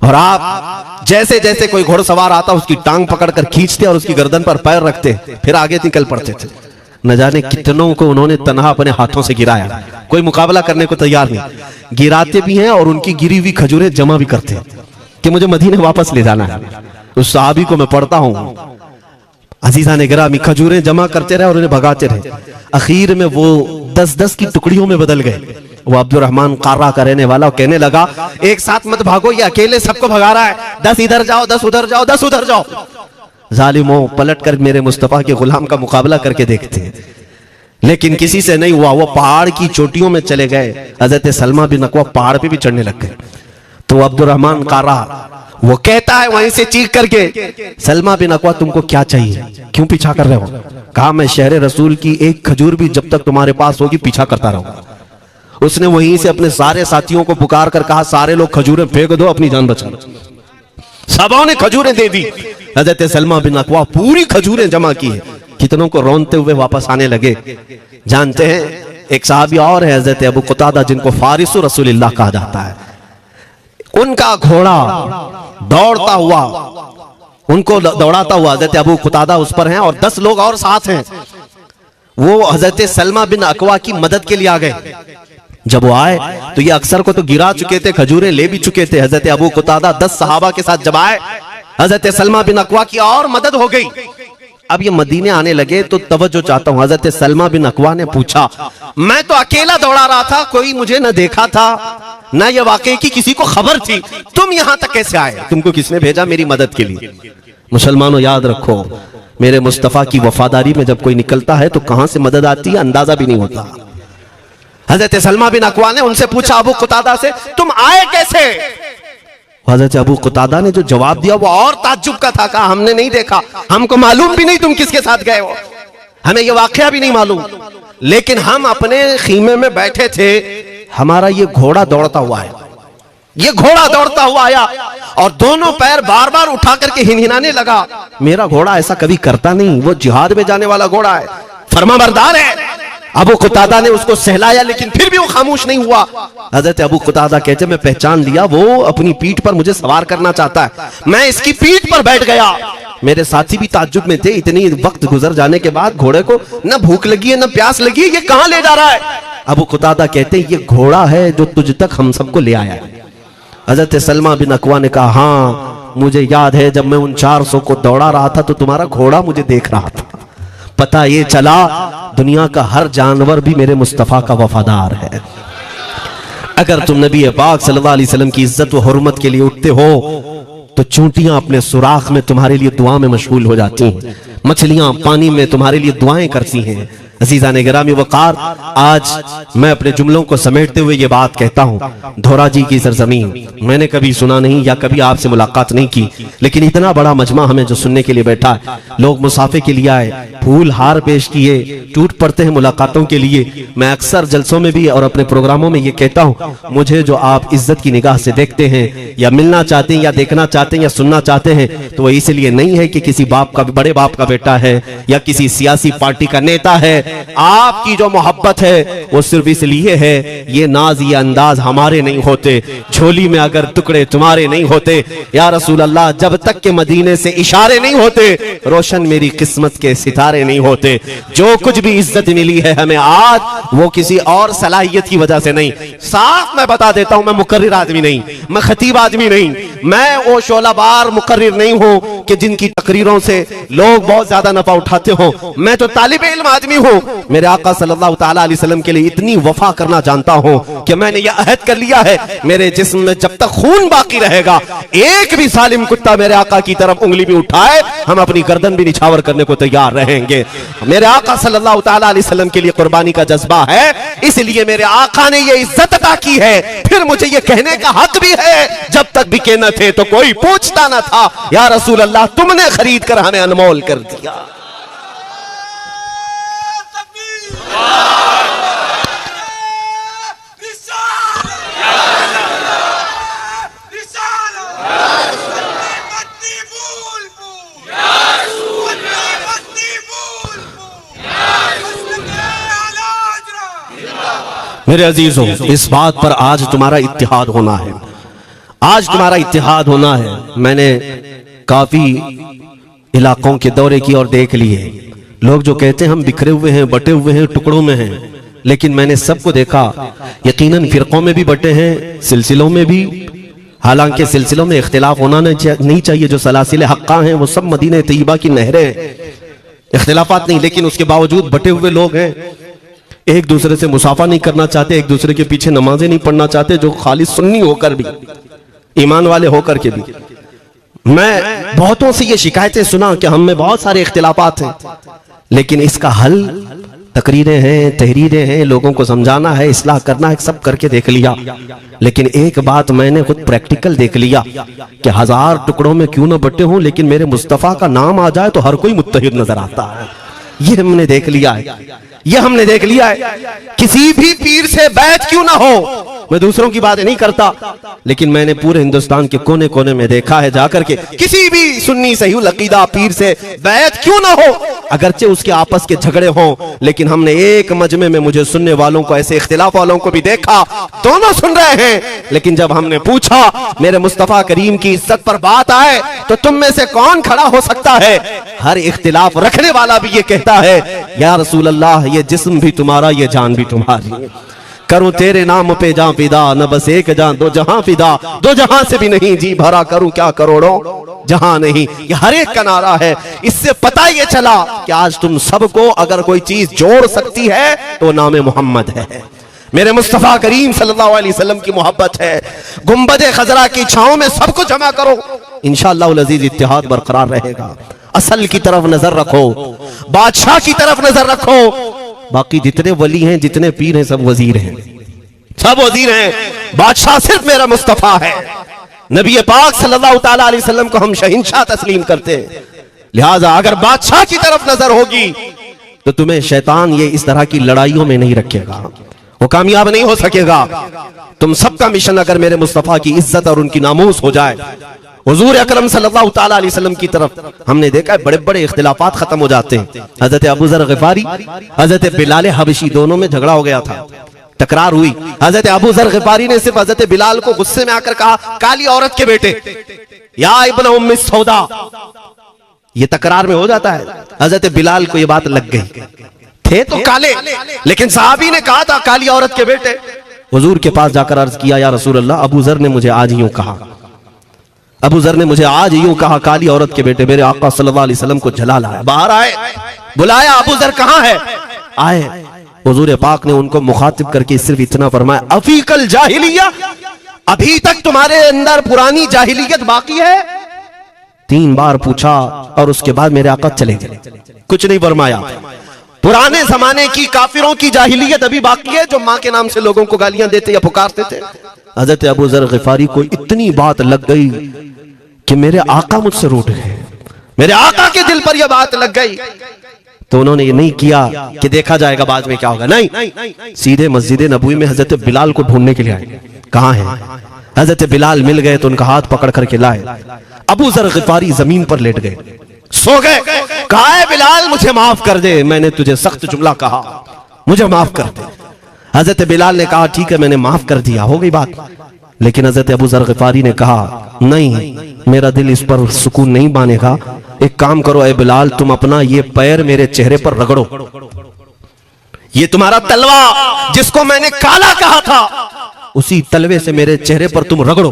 और आप जैसे जैसे कोई घोड़सवार आता उसकी टांग पकड़कर खींचते और उसकी गर्दन पर पैर रखते, फिर आगे निकल पड़ते थे। न जाने कितनों को उन्होंने तन्हा अपने हाथों से गिराया, कोई मुकाबला करने को तैयार नहीं। गिराते भी हैं और उनकी गिरी हुई खजूरें जमा भी करते हैं कि मुझे मदीने वापस ले जाना है। उस सहाबी को मैं पढ़ता हूं, अजीजा ने गिरामी खजूरें जमा करते रहे और उन्हें भगाते रहे। आखिर में वो 10-10 की टुकड़ियों में बदल गए। वो अब्दुर्रहमान कार्रा का रहने वाला कहने लगा, एक साथ मत भागो, ये अकेले सबको भगा रहा है, 10 इधर जाओ, 10 उधर जाओ, 10 उधर जाओ। जालिमों, पलट कर मेरे मुस्तफा के गुलाम का मुकाबला करके देखते हैं, लेकिन किसी से नहीं हुआ। वो पहाड़ की चोटियों में चले गए। हजरत सलमा बिन अकवा पहाड़ पे भी चढ़ने लग गए। तो अब्दुर्रहमान कार्रा वो कहता है वहीं से चीख करके, सलमा बिन अकवा तुमको क्या चाहिए, क्यों पीछा कर रहे हो? कहा, मैं शहर रसूल की एक खजूर भी जब तक तुम्हारे पास होगी पीछा करता रहूंगा। उसने वहीं से अपने सारे साथियों को पुकार कर कहा, सारे लोग खजूरें फेंक दो, अपनी जान बचा लो। सबों ने खजूरें दे दी। हजरत सलमा बिन अकवा पूरी खजूरें जमा की, कितनों को रोनते हुए वापस आने लगे। जानते हैं एक साहबी और है हजरत अबू कुतादा, जिनको फारिसु रसूलिल्लाह कहा जाता है। उनका घोड़ा दौड़ता हुआ, उनको दौड़ाता हुआ हजरत अबू कुतादा उस पर हैं और 10 लोग और साथ हैं। वो हजरत सलमा बिन अकवा की मदद के लिए आ गए। जब वो आए तो ये अक्सर को तो गिरा चुके थे, खजूरें ले भी चुके थे। हजरत अबू कुतादा 10 सहाबा के साथ जब आए, हजरत सलमा बिन अकवा की और मदद हो गई। अब ये मदीने आने लगे तो तवज्जो चाहता हूं। हजरत सलमा बिन अकवा ने पूछा, मैं तो अकेला दौड़ा रहा था, कोई मुझे न देखा था, न ये वाकई की किसी को खबर थी, तुम यहां तक कैसे आए? तुमको किसने भेजा मेरी मदद के लिए? मुसलमानों याद रखो, मेरे मुस्तफा की वफादारी में जब कोई निकलता है तो कहां से मदद आती है अंदाजा भी नहीं होता। हजरत सलमा बिन अकवा ने उनसे पूछा अबू कुतादा से, तुम आए कैसे? हजरत अबू कुतादा ने जो जवाब दिया वो और ताज्जुब का था। कहा, हमने नहीं देखा, हमको मालूम भी नहीं तुम किसके साथ गए हो, हमें ये वाकया भी नहीं मालूम, लेकिन हम अपने खीमे में बैठे थे, हमारा ये घोड़ा दौड़ता हुआ है, ये घोड़ा दौड़ता हुआ आया और दोनों पैर बार बार उठा करके हिनहिनाने लगा। मेरा घोड़ा ऐसा कभी करता नहीं, वो जिहाद में जाने वाला घोड़ा है, फरमाबरदार है। अबू कुतादा ने उसको सहलाया लेकिन फिर भी वो खामोश नहीं हुआ। हजरत अबू कुतादा कहते, मैं पहचान लिया, वो अपनी पीठ पर मुझे सवार करना चाहता है। मैं इसकी पीठ पर बैठ गया। मेरे साथी भी ताज्जुब में थे, इतनी वक्त गुजर जाने के बाद घोड़े को न भूख लगी है न प्यास लगी है, ये कहां ले जा रहा है? अबू कुतादा कहते, ये घोड़ा है जो तुझ तक हम सबको ले आया है। हजरत सलमा बिन अकवा ने कहा, हाँ मुझे याद है, जब मैं उन 400 को दौड़ा रहा था तो तुम्हारा घोड़ा मुझे देख रहा था। पता ये चला दुनिया का हर जानवर भी मेरे मुस्तफा का वफादार है। अगर तुम नबी पाक सल्लल्लाहु अलैहि वसल्लम की इज्जत व हुर्मत के लिए उठते हो तो चूंटियां अपने सुराख में तुम्हारे लिए दुआ में मशगूल हो जाती हैं, मछलियां पानी में तुम्हारे लिए दुआएं करती हैं। अज़ीज़ान गिरामी वक़ार, आज मैं अपने जुमलों को समेटते हुए ये बात कहता हूँ, धोरा जी की सरजमीन मैंने कभी सुना नहीं या कभी आपसे मुलाकात नहीं की, लेकिन इतना बड़ा मजमा हमें जो सुनने के लिए बैठा है, लोग मुसाफे के लिए आए, फूल हार पेश किए, टूट पड़ते हैं मुलाकातों के लिए। मैं अक्सर जलसों में भी और अपने प्रोग्रामों में ये कहता हूँ, मुझे जो आप इज्जत की निगाह से देखते हैं या मिलना चाहते हैं या देखना चाहते हैं या सुनना चाहते हैं, तो वो इसलिए नहीं है कि किसी बाप का, बड़े बाप का बेटा है या किसी सियासी पार्टी का नेता है। आपकी जो मोहब्बत है वो सिर्फ इसलिए है, ये नाज ये अंदाज हमारे नहीं होते, झोली में अगर टुकड़े तुम्हारे नहीं होते या रसूल अल्लाह, जब तक के मदीने से इशारे नहीं होते, रोशन मेरी किस्मत के सितारे नहीं होते। जो कुछ भी इज्जत मिली है हमें आज, वो किसी और सलाहियत की वजह से नहीं। साफ मैं बता देता हूं, मैं मुकर्रिर आदमी नहीं, मैं खतीब आदमी नहीं, मैं वो शोलाबार मुकर्रिर नहीं हूं कि जिनकी तकरीरों से लोग बहुत ज्यादा नफा उठाते हो। मैं तो तालिब इल्म आदमी हूं। मेरे आका सल्लल्लाहु ताला अलैहि वसल्लम के लिए इतनी वफा करना जानता हूं कि मैंने यह अहद कर लिया है, मेरे जिस्म में जब तक खून बाकी रहेगा, एक भी सालिम कुत्ता मेरे आका की तरफ उंगली भी उठाए, हम अपनी गर्दन भी निछावर करने को तैयार रहेंगे। मेरे आका सल्लल्लाहु ताला अलैहि वसल्लम के लिए कुर्बानी का जज्बा है, इसलिए मेरे आका ने ये इज्जत अता की है। फिर मुझे ये कहने का हक भी है, जब तक बिके न थे तो कोई पूछता न था, या रसूल अल्लाह तुमने खरीद कर हमें अनमोल कर दिया। मेरे अजीजों, इस बात पर आज तुम्हारा इत्तिहाद होना है, आज तुम्हारा इत्तिहाद होना है। मैंने काफी इलाकों के दौरे की और देख लिए, लोग जो कहते हैं हम बिखरे हुए हैं, बटे हुए हैं, टुकड़ों में हैं, लेकिन मैंने सबको देखा, यकीनन फिरकों में भी बटे हैं, सिलसिलों में भी। हालांकि सिलसिलों में इख्तिलाफ होना नहीं चाहिए, जो सलासिल हक्का हैं वो सब मदीने तैयबा की नहरें हैं, इख्तिलाफात नहीं, लेकिन उसके बावजूद बटे हुए लोग हैं, एक दूसरे से मुसाफा नहीं करना चाहते, एक दूसरे के पीछे नमाजें नहीं पढ़ना चाहते, जो खाली सुन्नी होकर भी, ईमान वाले होकर के भी। मैं बहुतों से ये शिकायतें सुना कि हम में बहुत सारे इख्तिलाफात हैं, लेकिन इसका हल तकरीरें हैं, तहरीरें हैं, लोगों को समझाना है, इस्लाह करना है, सब करके देख लिया। लेकिन एक बात मैंने खुद प्रैक्टिकल देख लिया कि 1000 टुकड़ों में क्यों ना बटे हों, लेकिन मेरे मुस्तफ़ा का नाम आ जाए तो हर कोई मुत्तहिद नजर आता है। ये हमने देख लिया है, ये हमने देख लिया है। किसी भी पीर से बैत क्यों ना हो, मैं दूसरों की बातें नहीं करता, लेकिन मैंने पूरे हिंदुस्तान के कोने कोने में देखा है जाकर के, किसी भी सुन्नी सही अकीदा पीर से बैत क्यों ना हो, अगरचे उसके आपस के झगड़े हों, लेकिन हमने एक मजमे में मुझे सुनने वालों को, ऐसे इख्तिलाफ वालों को भी देखा, दोनों सुन रहे हैं, लेकिन जब हमने पूछा मेरे मुस्तफा करीम की इज्जत पर बात आए तो तुम में से कौन खड़ा हो सकता है, हर इख्तिलाफ रखने वाला भी ये कहता है या रसूल अल्लाह ये जिस्म भी तुम्हारा, ये जान भी तुम्हारी, करूं तेरे नाम पे जान फिदा, न बस एक जान दो जहां फिदा, दो जहां से भी नहीं जी भरा, करूं क्या करोड़ों जहां नहीं। ये हर एक का नारा है। इससे पता ये चला कि आज तुम सबको अगर कोई चीज जोड़ सकती है तो नाम मोहम्मद है, मेरे मुस्तफा करीम सल्लल्लाहु अलैहि वसल्लम की मोहब्बत है। गुंबदे खजरा की छांव में सबको जमा करो, इंशाअल्लाह अज़ीज इत्तिहाद बरकरार रहेगा। असल की तरफ नजर रखो, बादशाह की तरफ नजर रखो, बाकी जितने वली हैं, जितने पीर हैं, सब वजीर हैं, सब वजीर हैं, बादशाह सिर्फ मेरा मुस्तफा है। नबी पाक सल्लल्लाहु ताला अलैहि वसल्लम को हम शहंशाह तस्लीम करते हैं, लिहाजा अगर बादशाह की तरफ नजर होगी तो तुम्हें शैतान ये इस तरह की लड़ाइयों में नहीं रखेगा, वो कामयाब नहीं हो सकेगा। तुम सबका मिशन अगर मेरे मुस्तफा की इज्जत और उनकी नामूस हो जाए, हुजूर अकरम सल्लल्लाहु ताला अलैहि वसल्लम की तरफ हमने देखा है बड़े बड़े इख्तिलाफात खत्म हो जाते हैं। हजरत अबू ज़र ग़िफ़ारी, हजरत बिलाल हबशी, दोनों में झगड़ा हो गया था, तकरार हुई। हजरत अबू ज़र ग़िफ़ारी ने सिर्फ हजरत बिलाल को गुस्से में आकर कहा, काली औरत के बेटे, या इब्न उम्मी सौदा, ये तकरार में हो जाता है। हजरत बिलाल को ये बात लग गई, थे तो काले, लेकिन साहबी ने कहा था काली औरत के बेटे। हुजूर के पास जाकर अर्ज किया, या रसूल अल्लाह, अबू ज़र ने मुझे आज यूं कहा, अबू ज़र ने मुझे आज यूं कहा, काली औरत के बेटे। मेरे आका सल्लल्लाहु अलैहि वसल्लम को जला लाया, बाहर आए, बुलाया, अबू ज़र कहां है? आए। हुजूर पाक ने उनको मुखातिब करके सिर्फ इतना फरमाया, अफीकल जाहिलिया, अभी तक तुम्हारे अंदर पुरानी जाहिलियत बाकी है? 3 बार पूछा और उसके बाद मेरे आका चले गए, कुछ नहीं फरमाया। पुराने जमाने की काफिरों की जाहिलियत अभी बाकी है, जो माँ के नाम से लोगों को गालियां देते या पुकारते थे। हजरत अबू ज़र ग़िफ़ारी को इतनी बात लग गई कि मेरे आका मुझसे रूठ गए, मेरे आका के दिल पर यह बात लग गई। तो उन्होंने ये नहीं किया कि देखा जाएगा बाद में क्या होगा, नहीं, सीधे मस्जिद नबवी में हजरत बिलाल को ढूंढने के लिए आए। कहां है? हजरत बिलाल मिल गए तो उनका हाथ पकड़ करके लाए। अबू ज़र ग़िफ़ारी जमीन पर लेट गए, सो गए। कहा है बिलाल मुझे माफ कर दे, मैंने तुझे सख्त जुमला कहा, मुझे माफ कर दे। हजरत बिलाल ने कहा ठीक है मैंने माफ कर दिया, हो गई बात। लेकिन हजरत अबू ज़र ग़िफ़ारी ने कहा नहीं, मेरा दिल इस पर सुकून नहीं मानेगा, एक काम करो ए बिलाल, तुम अपना ये पैर मेरे चेहरे पर रगड़ो, ये तुम्हारा तलवा जिसको मैंने काला कहा था, उसी तलवे से मेरे चेहरे पर तुम रगड़ो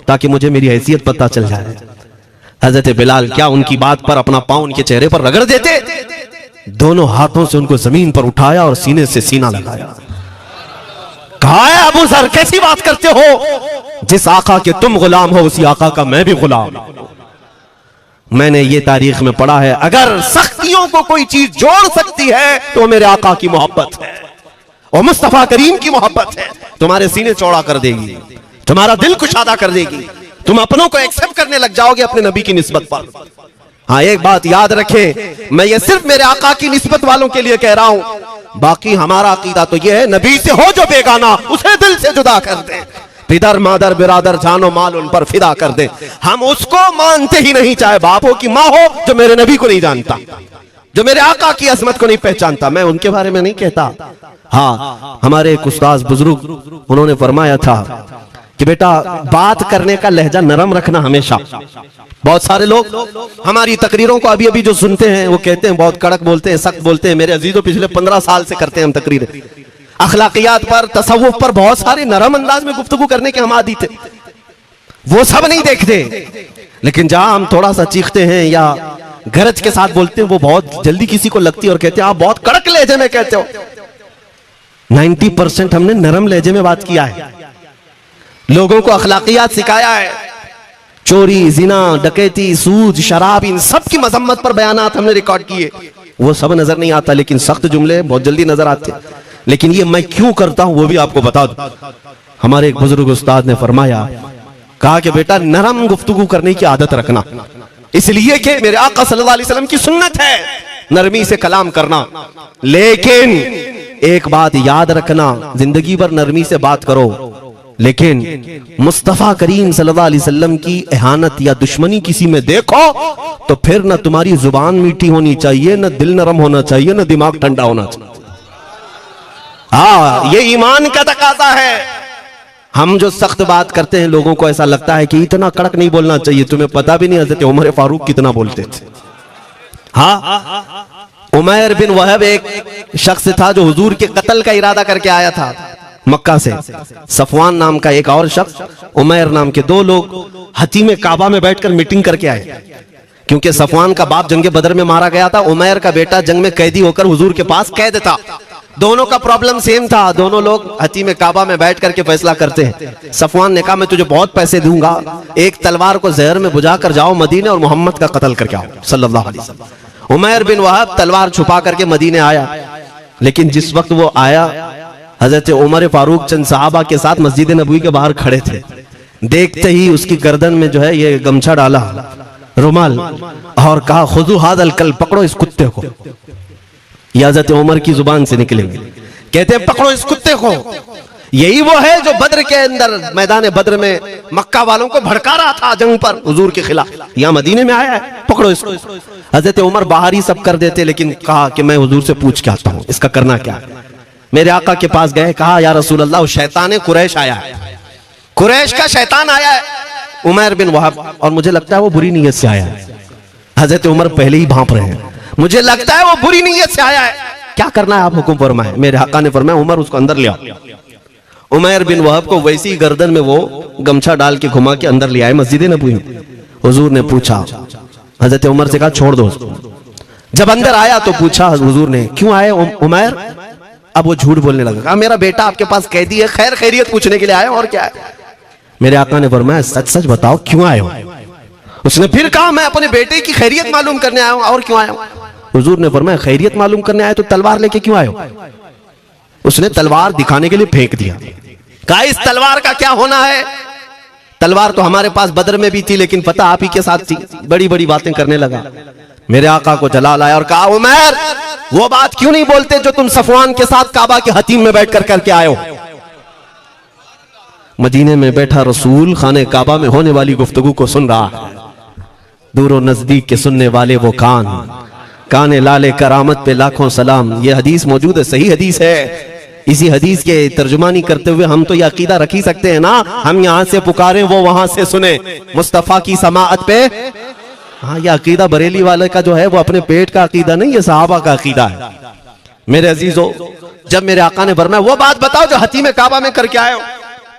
ताकि मुझे मेरी हैसियत पता चल जाए। हजरत बिलाल क्या उनकी बात पर अपना पांव उनके चेहरे पर रगड़ देते, दोनों हाथों से उनको जमीन पर उठाया और सीने से सीना लगाया। कहा है अबू ज़र कैसी बात करते हो, जिस आका के तुम गुलाम हो उसी आका का मैं भी गुलाम। मैंने ये तारीख में पढ़ा है, अगर सख्तियों को कोई चीज जोड़ सकती है तो मेरे आका की मोहब्बत है और मुस्तफा करीम की मोहब्बत है। तुम्हारे सीने चौड़ा कर देगी, तुम्हारा दिल कुशादा कर देगी, तुम अपनों को एक्सेप्ट करने लग जाओगे अपने नबी की निस्बत पर। हाँ एक बात याद रखें, मैं ये सिर्फ मेरे आका की निस्बत वालों के लिए कह रहा हूं, बाकी हमारा अकीदा तो ये है, नबी से हो जो बेगाना उसे दिल से जुदा कर दे, पिदर मादर बिरादर जानो माल उन पर फिदा कर दे। हम उसको मानते ही नहीं, चाहे बापों की माँ हो, जो मेरे नबी को नहीं जानता, जो मेरे आका की अजमत को नहीं पहचानता। मैं उनके बारे में नहीं कहता। हाँ हमारे एक उस्ताद बुजुर्ग उन्होंने फरमाया था कि बेटा बात करने का लहजा नरम रखना हमेशा। बहुत सारे लोग हमारी तकरीरों को अभी अभी जो सुनते हैं वो कहते हैं बहुत कड़क बोलते हैं, सख्त बोलते हैं। मेरे अजीजों पिछले 15 साल से करते हैं हम तकरीरें, अखलाकियात पर, तसव्वुफ पर बहुत सारे नरम अंदाज में गुफ्तगू करने के हम आदी थे। वो सब नहीं देखते, लेकिन जहां हम थोड़ा सा चीखते हैं या गरज के साथ बोलते हैं वो बहुत जल्दी किसी को लगती है और कहते हैं आप बहुत कड़क लहजे में कहते हो। 90% हमने नरम लहजे में बात किया है, लोगों को अखलाकियात सिखाया है। चोरी, जिना, डकैती, सूद, शराब, इन सब की मजम्मत पर बयानात हमने रिकॉर्ड किए। वो सब नजर नहीं आता, लेकिन सख्त जुमले बहुत जल्दी नजर आते हैं। लेकिन ये मैं क्यों करता हूं वो भी आपको बता दूं। हमारे एक बुजुर्ग उस्ताद ने फरमाया, कहा कि बेटा नरम गुफ्तगू करने की आदत रखना, इसलिए कि मेरे आका सल्लल्लाहु अलैहि वसल्लम की सुन्नत है नरमी से कलाम करना। लेकिन एक बात याद रखना, जिंदगी भर नरमी से बात करो लेकिन मुस्तफ़ा करीम सल्लल्लाहु अलैहि वसल्लम की इहानत या दुश्मनी किसी में देखो तो फिर ना तुम्हारी जुबान मीठी होनी चाहिए, ना दिल नरम होना चाहिए, ना दिमाग ठंडा होना चाहिए। हाँ, ये ईमान का तकाज़ा है। हम जो सख्त बात करते हैं लोगों को ऐसा लगता है कि इतना कड़क नहीं बोलना चाहिए। तुम्हें पता भी नहीं हज़रत उमर फारूक कितना बोलते थे। हाँ, उमैर बिन वहब एक शख्स था जो हुजूर के कत्ल का इरादा करके आया था मक्का से। सफवान नाम का एक और शख्स, उमैर नाम के दो लोग हतीम काबा में बैठकर मीटिंग करके आए। क्योंकि सफवान का बाप जंग बदर में मारा गया था, उमैर का बेटा जंग में कैदी होकर हुजूर के पास कैद था। दोनों का प्रॉब्लम सेम था। दोनों लोग हतीम काबा में बैठ करके फैसला करते हैं। सफवान ने कहा मैं तुझे बहुत पैसे दूंगा, एक तलवार को जहर में बुझा कर जाओ मदीने और मोहम्मद का कत्ल करके आओ सल्लल्लाहु अलैहि वसल्लम। उमैर बिन वहब तलवार छुपा करके मदीने आया, लेकिन जिस वक्त वो आया हजरत उमर फारूक चंद साहबा के साथ मस्जिद नबवी के बाहर खड़े थे। देखते ही उसकी गर्दन में जो है ये गमछा डाला, रुमाल, और कहा खुदू हादल कल, पकड़ो इस कुत्ते को। ये हजरत उमर की जुबान से निकलेंगे। कहते हैं पकड़ो इस कुत्ते को, यही वो है जो बद्र के अंदर मैदान बद्र में मक्का वालों को भड़का रहा था जंग पर हुजूर के खिलाफ, यहाँ मदीने में आया है, पकड़ो इसको। हजरत उमर बाहर ही सब कर देते, लेकिन कहा कि मैं हुजूर से पूछ के आता हूँ इसका करना क्या है। मेरे आका के पास गए, कहा या रसूल अल्लाह शैतान कुरैश आया है, कुरैश का शैतान आया है उमैर बिन वहब, और मुझे लगता है वो बुरी नीयत से आया है। हजरत उमर पहले ही भांप रहे हैं, मुझे लगता है वो बुरी नीयत से आया है, क्या करना है आप हुक्म फरमाए। मेरे आका ने फरमाया उमर उसको अंदर ले आओ। उमैर बिन वहब को वैसी गर्दन में वो गमछा डाल के घुमा के अंदर ले आए मस्जिद नबवी में। हुजूर ने पूछा, हजरत उमर से कहा छोड़ दो उसको। जब अंदर आया तो पूछा हुजूर ने क्यों आए उमैर। अब वो झूठ बोलने लगा, कहा मेरा बेटा आपके पास कैदी है, खैर खैरियत पूछने के लिए आया और क्या है। मेरे आका ने फरमाया सच सच बताओ क्यों आए हो। उसने फिर कहा मैं अपने बेटे की खैरियत मालूम करने आया हूं, और क्यों आया हूं। हुजूर ने फरमाया खैरियत मालूम करने आए तो तलवार लेके क्यों आए हो। उसने तलवार दिखाने के लिए फेंक दिया, कहा इस तलवार का क्या होना है। तलवार तो हमारे पास बदर में भी थी, लेकिन पता आप ही के साथ थी। बड़ी बड़ी बातें करने लगा। मेरे आका को जलाल आया और कहा उमैर वो बात क्यों नहीं बोलते जो तुम सफवान के साथ काबा के हतीम में बैठ कर करके आए हो। मदीने में बैठा रसूल खाने काबा में होने वाली गुफ्तगू को सुन रहा है। दूर और नजदीक के सुनने वाले वो काने लाले करामत पे लाखों सलाम। ये हदीस मौजूद है, सही हदीस है। इसी हदीस के तर्जुमानी करते हुए हम तो ये अकीदा रख ही सकते हैं ना, हम यहाँ से पुकारें वो वहां से सुने, मुस्तफा की समाअत पे। हाँ, ये अकीदा बरेली वाले का जो है वो अपने पेट का अकीदा नहीं, ये सहाबा का अकीदा है। मेरे अजीजों, जब मेरे आका ने फरमाया वो बात बताओ जो हतीम काबा में करके आए हो,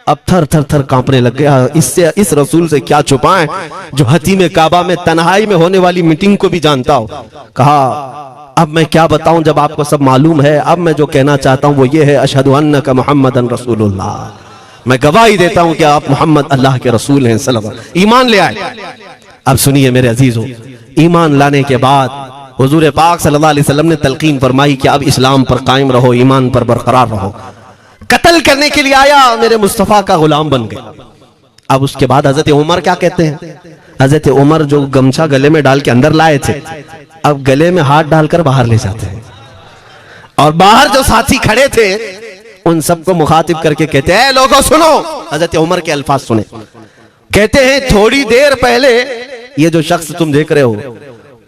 अब थर थर थर कांपने लग गया। इससे इस रसूल से क्या छुपाएं जो हतीम काबा में तन्हाई में होने वाली मीटिंग को भी जानता हो। कहा अब मैं क्या बताऊं जब आपको सब मालूम है। अब मैं जो कहना चाहता हूं वो ये है अशहदु अन्नका मुहम्मदन रसूलुल्लाह, मैं गवाही देता हूं कि आप मोहम्मद अल्लाह के रसूल हैं सल्लल्लाहु। ईमान ले आए। अब सुनिए मेरे अजीजों, ईमान लाने के बाद हुजूर पाक सल्लल्लाहु अलैहि वसल्लम ने तलकीन फरमाई कि अब इस्लाम पर कायम रहो, ईमान पर बरकरार रहो। कत्ल करने के लिए आया, मेरे मुस्तफा का गुलाम बन गया। अब उसके बाद हजरत उमर क्या कहते हैं, हजरत उमर जो गमछा गले में डाल के अंदर लाए थे, अब गले में हाथ डालकर बाहर ले जाते हैं। और बाहर जो साथी खड़े थे उन सबको मुखातिब करके कहते हैं लोगों सुनो। हजरत उमर के अल्फाज सुने। कहते हैं थोड़ी देर पहले ये जो शख्स तुम देख रहे हो,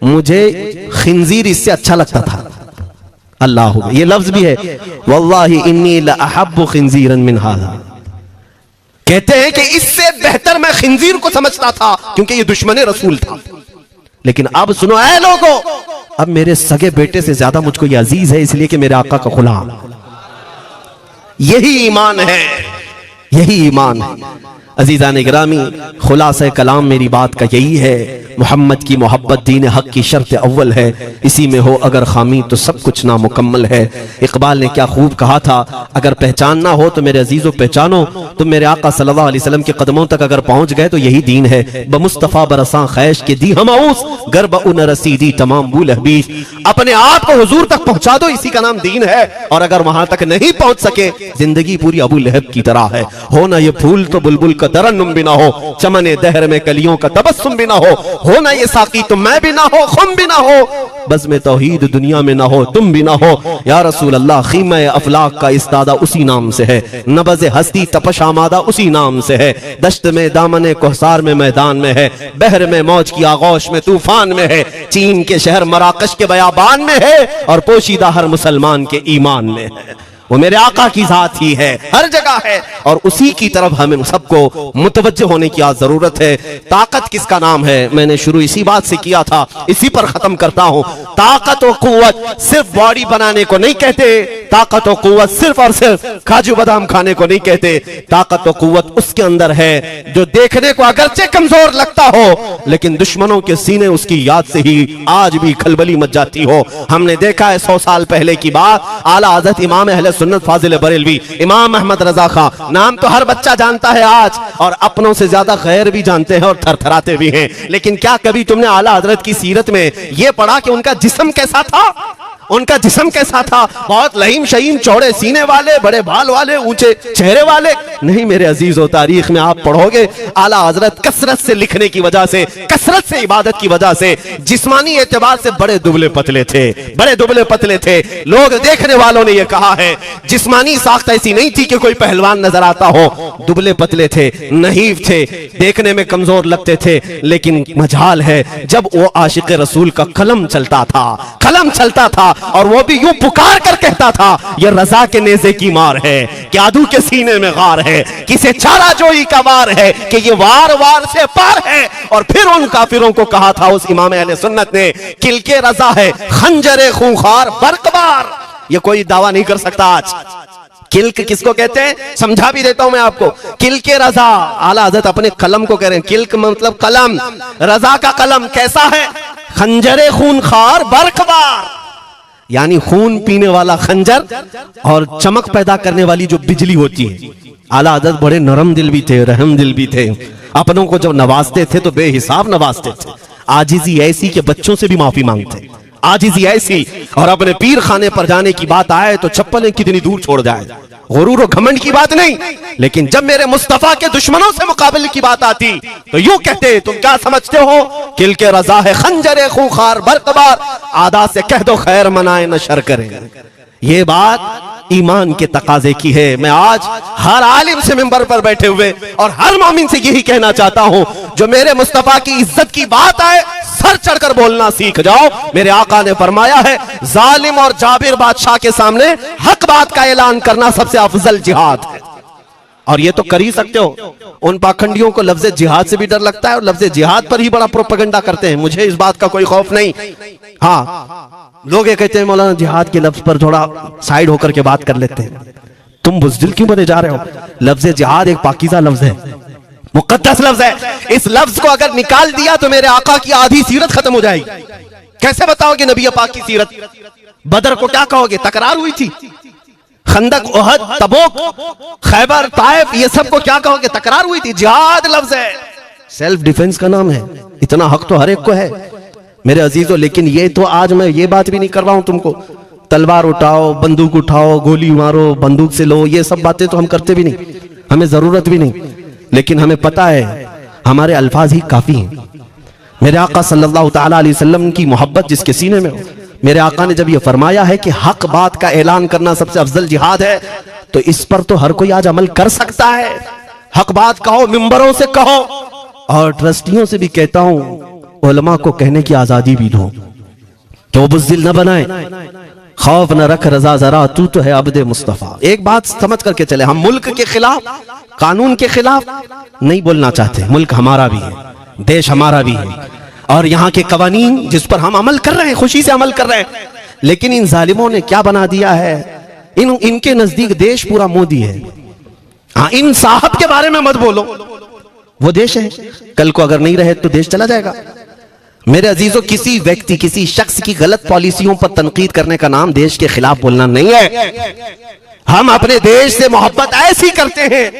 मुझे खिंजीर इससे अच्छा लगता था। अल्लाह, ये लफ्ज भी है, वल्लाही इन्नी लअहब्बु खिंजीरन मिन हाज़ा। कहते हैं कि इससे बेहतर मैं खिंजीर को समझता था, क्योंकि ये दुश्मन रसूल था। लेकिन अब सुनो ऐ लोगों, अब मेरे सगे बेटे से ज्यादा मुझको ये अजीज है, इसलिए कि मेरे आका का गुलाम। यही ईमान है, यही ईमान है। अजीज़ान गिरामी, खुलासा कलाम मेरी बात का यही है, मोहम्मद की मोहब्बत दीन हक की शर्त अव्वल है। इसी में हो अगर खामी तो सब कुछ नामुकम्मल है। इकबाल ने क्या खूब कहा था, अगर पहचानना हो तो मेरे अजीजों पहचानो, तुम मेरे आका सल्लल्लाहु अलैहि वसल्लम के कदमों तक अगर पहुंच गए तो यही दीन है। बमुस्तफा बरसा खैश के दी हमऊस गर्ब उन रसीदी तमाम बूल हबीस। अपने आप को हुजूर तक पहुंचा दो, इसी का नाम दीन है। और अगर वहां तक नहीं पहुंच सके, जिंदगी पूरी अबू लहब की तरह है। हो ना ये फूल तो बुलबुल का तरन्नुम भी ना हो, चमने दहर में कलियों का तबस्सुम भी ना हो, हो ना ये साकी तो मैं भी ना हो, खुम भी ना हो, बस में तौहीद दुनिया में ना हो, तुम भी ना हो। या रसूल अल्लाह, खीमा अफलाक का इस्तादा उसी नाम से है, नबज़ हस्ती तपश आमादा उसी नाम से है, दश्त में दामने कोहसार में मैदान में है, बहर में मौज की आगोश में तूफान में है, चीन के शहर मराकश के बयाबान में है, और पोशीदा हर मुसलमान के ईमान में है। वो मेरे आका की जात ही है, हर जगह है, और उसी की तरफ हमें सबको मुतवज्जो होने की आज जरूरत है। ताकत किसका नाम है? मैंने शुरू इसी बात से किया था, इसी पर खत्म करता हूं। ताकत और कुव्वत सिर्फ बॉडी बनाने को नहीं कहते, ताकत और कुव्वत सिर्फ और सिर्फ काजू बादाम खाने को नहीं कहते। ताकत और कुव्वत उसके अंदर है जो देखने को अगरचे कमजोर लगता हो, लेकिन दुश्मनों के सीने उसकी याद से ही आज भी खलबली मच जाती हो। हमने देखा है 100 साल पहले की बात, आला हज़रत इमाम अहले सुन्नत फाजिल बरेलवी इमाम अहमद रजा खां, नाम तो हर बच्चा जानता है आज, और अपनों से ज्यादा गैर भी जानते हैं और थरथराते भी हैं। लेकिन क्या कभी तुमने आला हजरत की सीरत में यह पढ़ा कि उनका जिस्म कैसा था? उनका जिस्म कैसा था? बहुत लहीम शहीम, चौड़े सीने वाले, बड़े बाल वाले, ऊंचे चेहरे वाले? नहीं मेरे अजीजों, तारीख में आप पढ़ोगे आला हजरत कसरत से लिखने की वजह से, कसरत से इबादत की वजह से जिस्मानी एतबार से बड़े दुबले पतले थे, बड़े दुबले पतले थे। लोग देखने वालों ने यह कहा है जिस्मानी साख्त ऐसी नहीं थी कि कोई पहलवान नजर आता हो, दुबले पतले थे, नहीफ थे, देखने में कमजोर लगते थे। लेकिन मजाल है जब वो आशिक रसूल का कलम चलता था, कलम चलता था, और वो भी यूं पुकार कर कहता था ये रजा के नेज़े की मार है, क्यादू के सीने में गार है, किसे चारा जोई का वार है कि ये वार वार से पार है। और फिर उन काफिरों को कहा था उस इमाम अहले सुन्नत ने, किलके रजा है खंजरे खूंखार बरकबार। ये कोई दावा नहीं कर सकता आज। किल्क किसको कहते हैं समझा भी देता हूं मैं आपको। किल्के रजा, आला हज़रत अपने कलम को कह रहे हैं, किल्क मतलब कलम, रजा का कलम कैसा है? खंजरे खूंखार बरकबार, यानी खून पीने वाला खंजर और चमक पैदा करने वाली जो बिजली होती है। आला हज़रत बड़े नरम दिल भी थे, रहम दिल भी थे, अपनों को जब नवाजते थे तो बेहिसाब नवाजते थे। आजिज़ी ऐसी के बच्चों से भी माफी मांगते, आजिज़ी ऐसी। और अपने पीर खाने पर जाने की बात आए तो चप्पलें कितनी दूर छोड़ जाए, गुरूर और घमंड की बात नहीं। लेकिन जब मेरे मुस्तफा के दुश्मनों से मुकाबले की बात आती तो यूं कहते, तुम क्या समझते हो? किल के रजा है खंजरे खूंखार बरकबार, आदा से कह दो खैर मनाए न शर करें। ये बात ईमान के तकाजे की है। मैं आज हर आलिम से मिंबर पर बैठे हुए और हर मोमिन से यही कहना चाहता हूं, जो मेरे मुस्तफा की इज्जत की बात आए सर चढ़कर बोलना सीख जाओ। मेरे आका ने फरमाया है जालिम और जाबिर बादशाह के सामने हक बात का ऐलान करना सबसे अफजल जिहाद है। और ये तो कर ही सकते हो। उन पाखंडियों को लफ्ज़ जिहाद से भी डर लगता है और लफ्ज़ जिहाद पर ही बड़ा प्रोपेगेंडा करते हैं। मुझे इस बात का कोई खौफ नहीं। हाँ, लोग ये कहते हैं मौलाना जिहाद के लफ्ज पर थोड़ा साइड होकर के बात कर लेते हैं। तुम बुज़दिल क्यों बने जा रहे हो? लफ्ज़ जिहाद एक पाकीज़ा लफ्ज है, मुकद्दस लफ्ज है। इस लफ्ज को अगर निकाल दिया तो मेरे आका की आधी सीरत खत्म हो जाएगी। कैसे बताओगे नबी पाक की सीरत? बदर को क्या कहोगे? तकरार हुई थी। खंदक, उहद, तबूक, खैबर, ताइफ, ये सब को क्या कहोगे? तकरार हुई थी। जिहाद लफ्ज है, सेल्फ डिफेंस का नाम है। इतना हक तो हर एक को है मेरे अजीजों। लेकिन ये तो आज मैं ये बात भी नहीं कर रहा हूं तुमको तलवार उठाओ, बंदूक उठाओ, गोली मारो, बंदूक से लो, ये सब बातें तो हम करते भी नहीं, हमें जरूरत भी नहीं। लेकिन हमें पता है हमारे अल्फाज ही काफी हैं। मेरे आका सल्लल्लाहु तआला अलैहि वसल्लम की मोहब्बत जिसके सीने में हो, मेरे आका ने जब ये फरमाया है कि हक बात का ऐलान करना सबसे अफजल जिहाद है, तो इस पर तो हर कोई आज अमल कर सकता है। हक बात कहो, मिंबरों से कहो, और ट्रस्टियों से भी कहता हूं उलमा को कहने की आजादी भी दो, तो बुज़दिल न बनाए, खौफ न रख रजा जरा, तू तो है अब्दे मुस्तफा। एक बात समझ करके चले, हम मुल्क के खिलाफ, कानून के खिलाफ नहीं बोलना चाहते। मुल्क हमारा भी है, देश हमारा भी है, और यहाँ के कवानीन जिस पर हम अमल कर रहे हैं, खुशी से अमल कर रहे हैं। लेकिन इन जालिमों ने क्या बना दिया है, इनके नजदीक देश पूरा मोदी है। हाँ, इन साहब के बारे में मत बोलो, वो देश है, कल को अगर नहीं रहे तो देश चला जाएगा। मेरे अजीजों, किसी व्यक्ति, किसी शख्स की गलत पॉलिसियों पर तनकीद करने का नाम देश के खिलाफ बोलना नहीं है। हम अपने देश से मोहब्बत ऐसी करते हैं,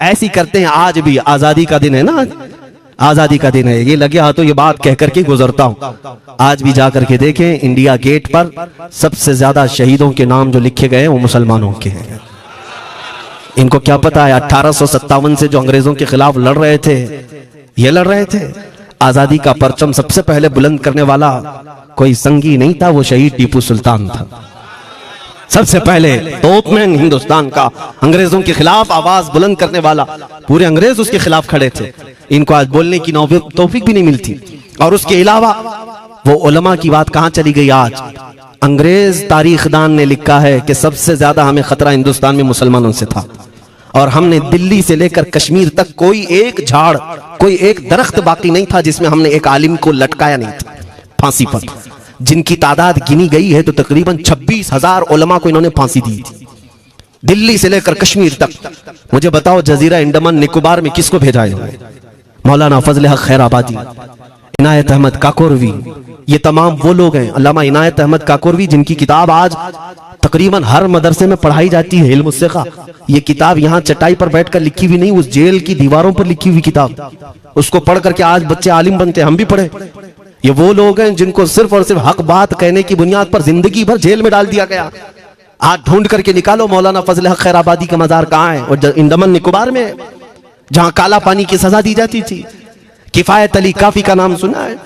ऐसी करते हैं। आज भी आजादी का दिन है ना, आजादी का दिन है। ये लगे हाथों ये बात कह करके गुजरता हूं। आज भी जाकर के देखें, इंडिया गेट पर सबसे ज्यादा शहीदों के नाम जो लिखे गए हैं वो मुसलमानों के हैं। इनको क्या पता है 1857 से जो अंग्रेजों के खिलाफ लड़ रहे थे, ये लड़ रहे थे। आजादी का परचम सबसे पहले बुलंद करने वाला कोई संगी नहीं था, वो शहीद टीपू सुल्तान था। सबसे पहले तोपमैन हिंदुस्तान का, अंग्रेजों के खिलाफ आवाज बुलंद करने वाला। पूरे अंग्रेज उसके खिलाफ खड़े थे, इनको आज बोलने की तौफीक भी नहीं मिलती। और उसके अलावा वो उलमा की बात कहां चली गई आज। अंग्रेज तारीखदान ने लिखा है कि सबसे ज्यादा हमें खतरा हिंदुस्तान में मुसलमानों से था, और हमने दिल्ली से लेकर कश्मीर तक कोई एक झाड़, कोई एक दरख्त बाकी नहीं था जिसमें हमने एक आलिम को लटकाया नहीं था फांसी पर, जिनकी तादाद गिनी गई है तो तकरीबन 26,000 उलमा को इन्होंने फांसी दी थी, दिल्ली से लेकर कश्मीर तक। मुझे बताओ जजीरा अंडमान निकोबार में किसको भेजा है? मौलाना फजल हक खैराबादी, इनायत अहमद काकोरवी, ये तमाम वो लोग हैं। अल्लामा इनायत अहमद काकोरवी, जिनकी किताब आज तकरीबन हर मदरसे में पढ़ाई जाती है, इल्म सिक्का। ये किताब यहाँ चटाई पर बैठकर लिखी हुई नहीं, उस जेल की दीवारों पर लिखी हुई किताब, उसको पढ़ करके आज बच्चे आलिम बनते, हम भी पढ़े। ये वो लोग हैं जिनको सिर्फ और सिर्फ हक बात कहने की बुनियाद पर जिंदगी भर जेल में डाल दिया गया। आज ढूंढ करके निकालो मौलाना फजल हक खैराबादी का मजार कहाँ है? और अंडमान निकोबार में, जहां काला पानी की सजा दी जाती थी। किफायत अली काफी का नाम सुना है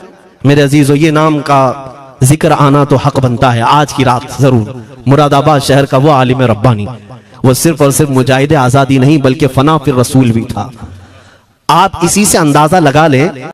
मेरे अजीजों? ये नाम का जिक्र आना तो हक बनता है आज की रात जरूर। मुरादाबाद शहर का वो आलिम रब्बानी, वो सिर्फ और सिर्फ मुजाहिद आजादी नहीं बल्कि फना फिर रसूल भी था। आप इसी से अंदाजा लगा लें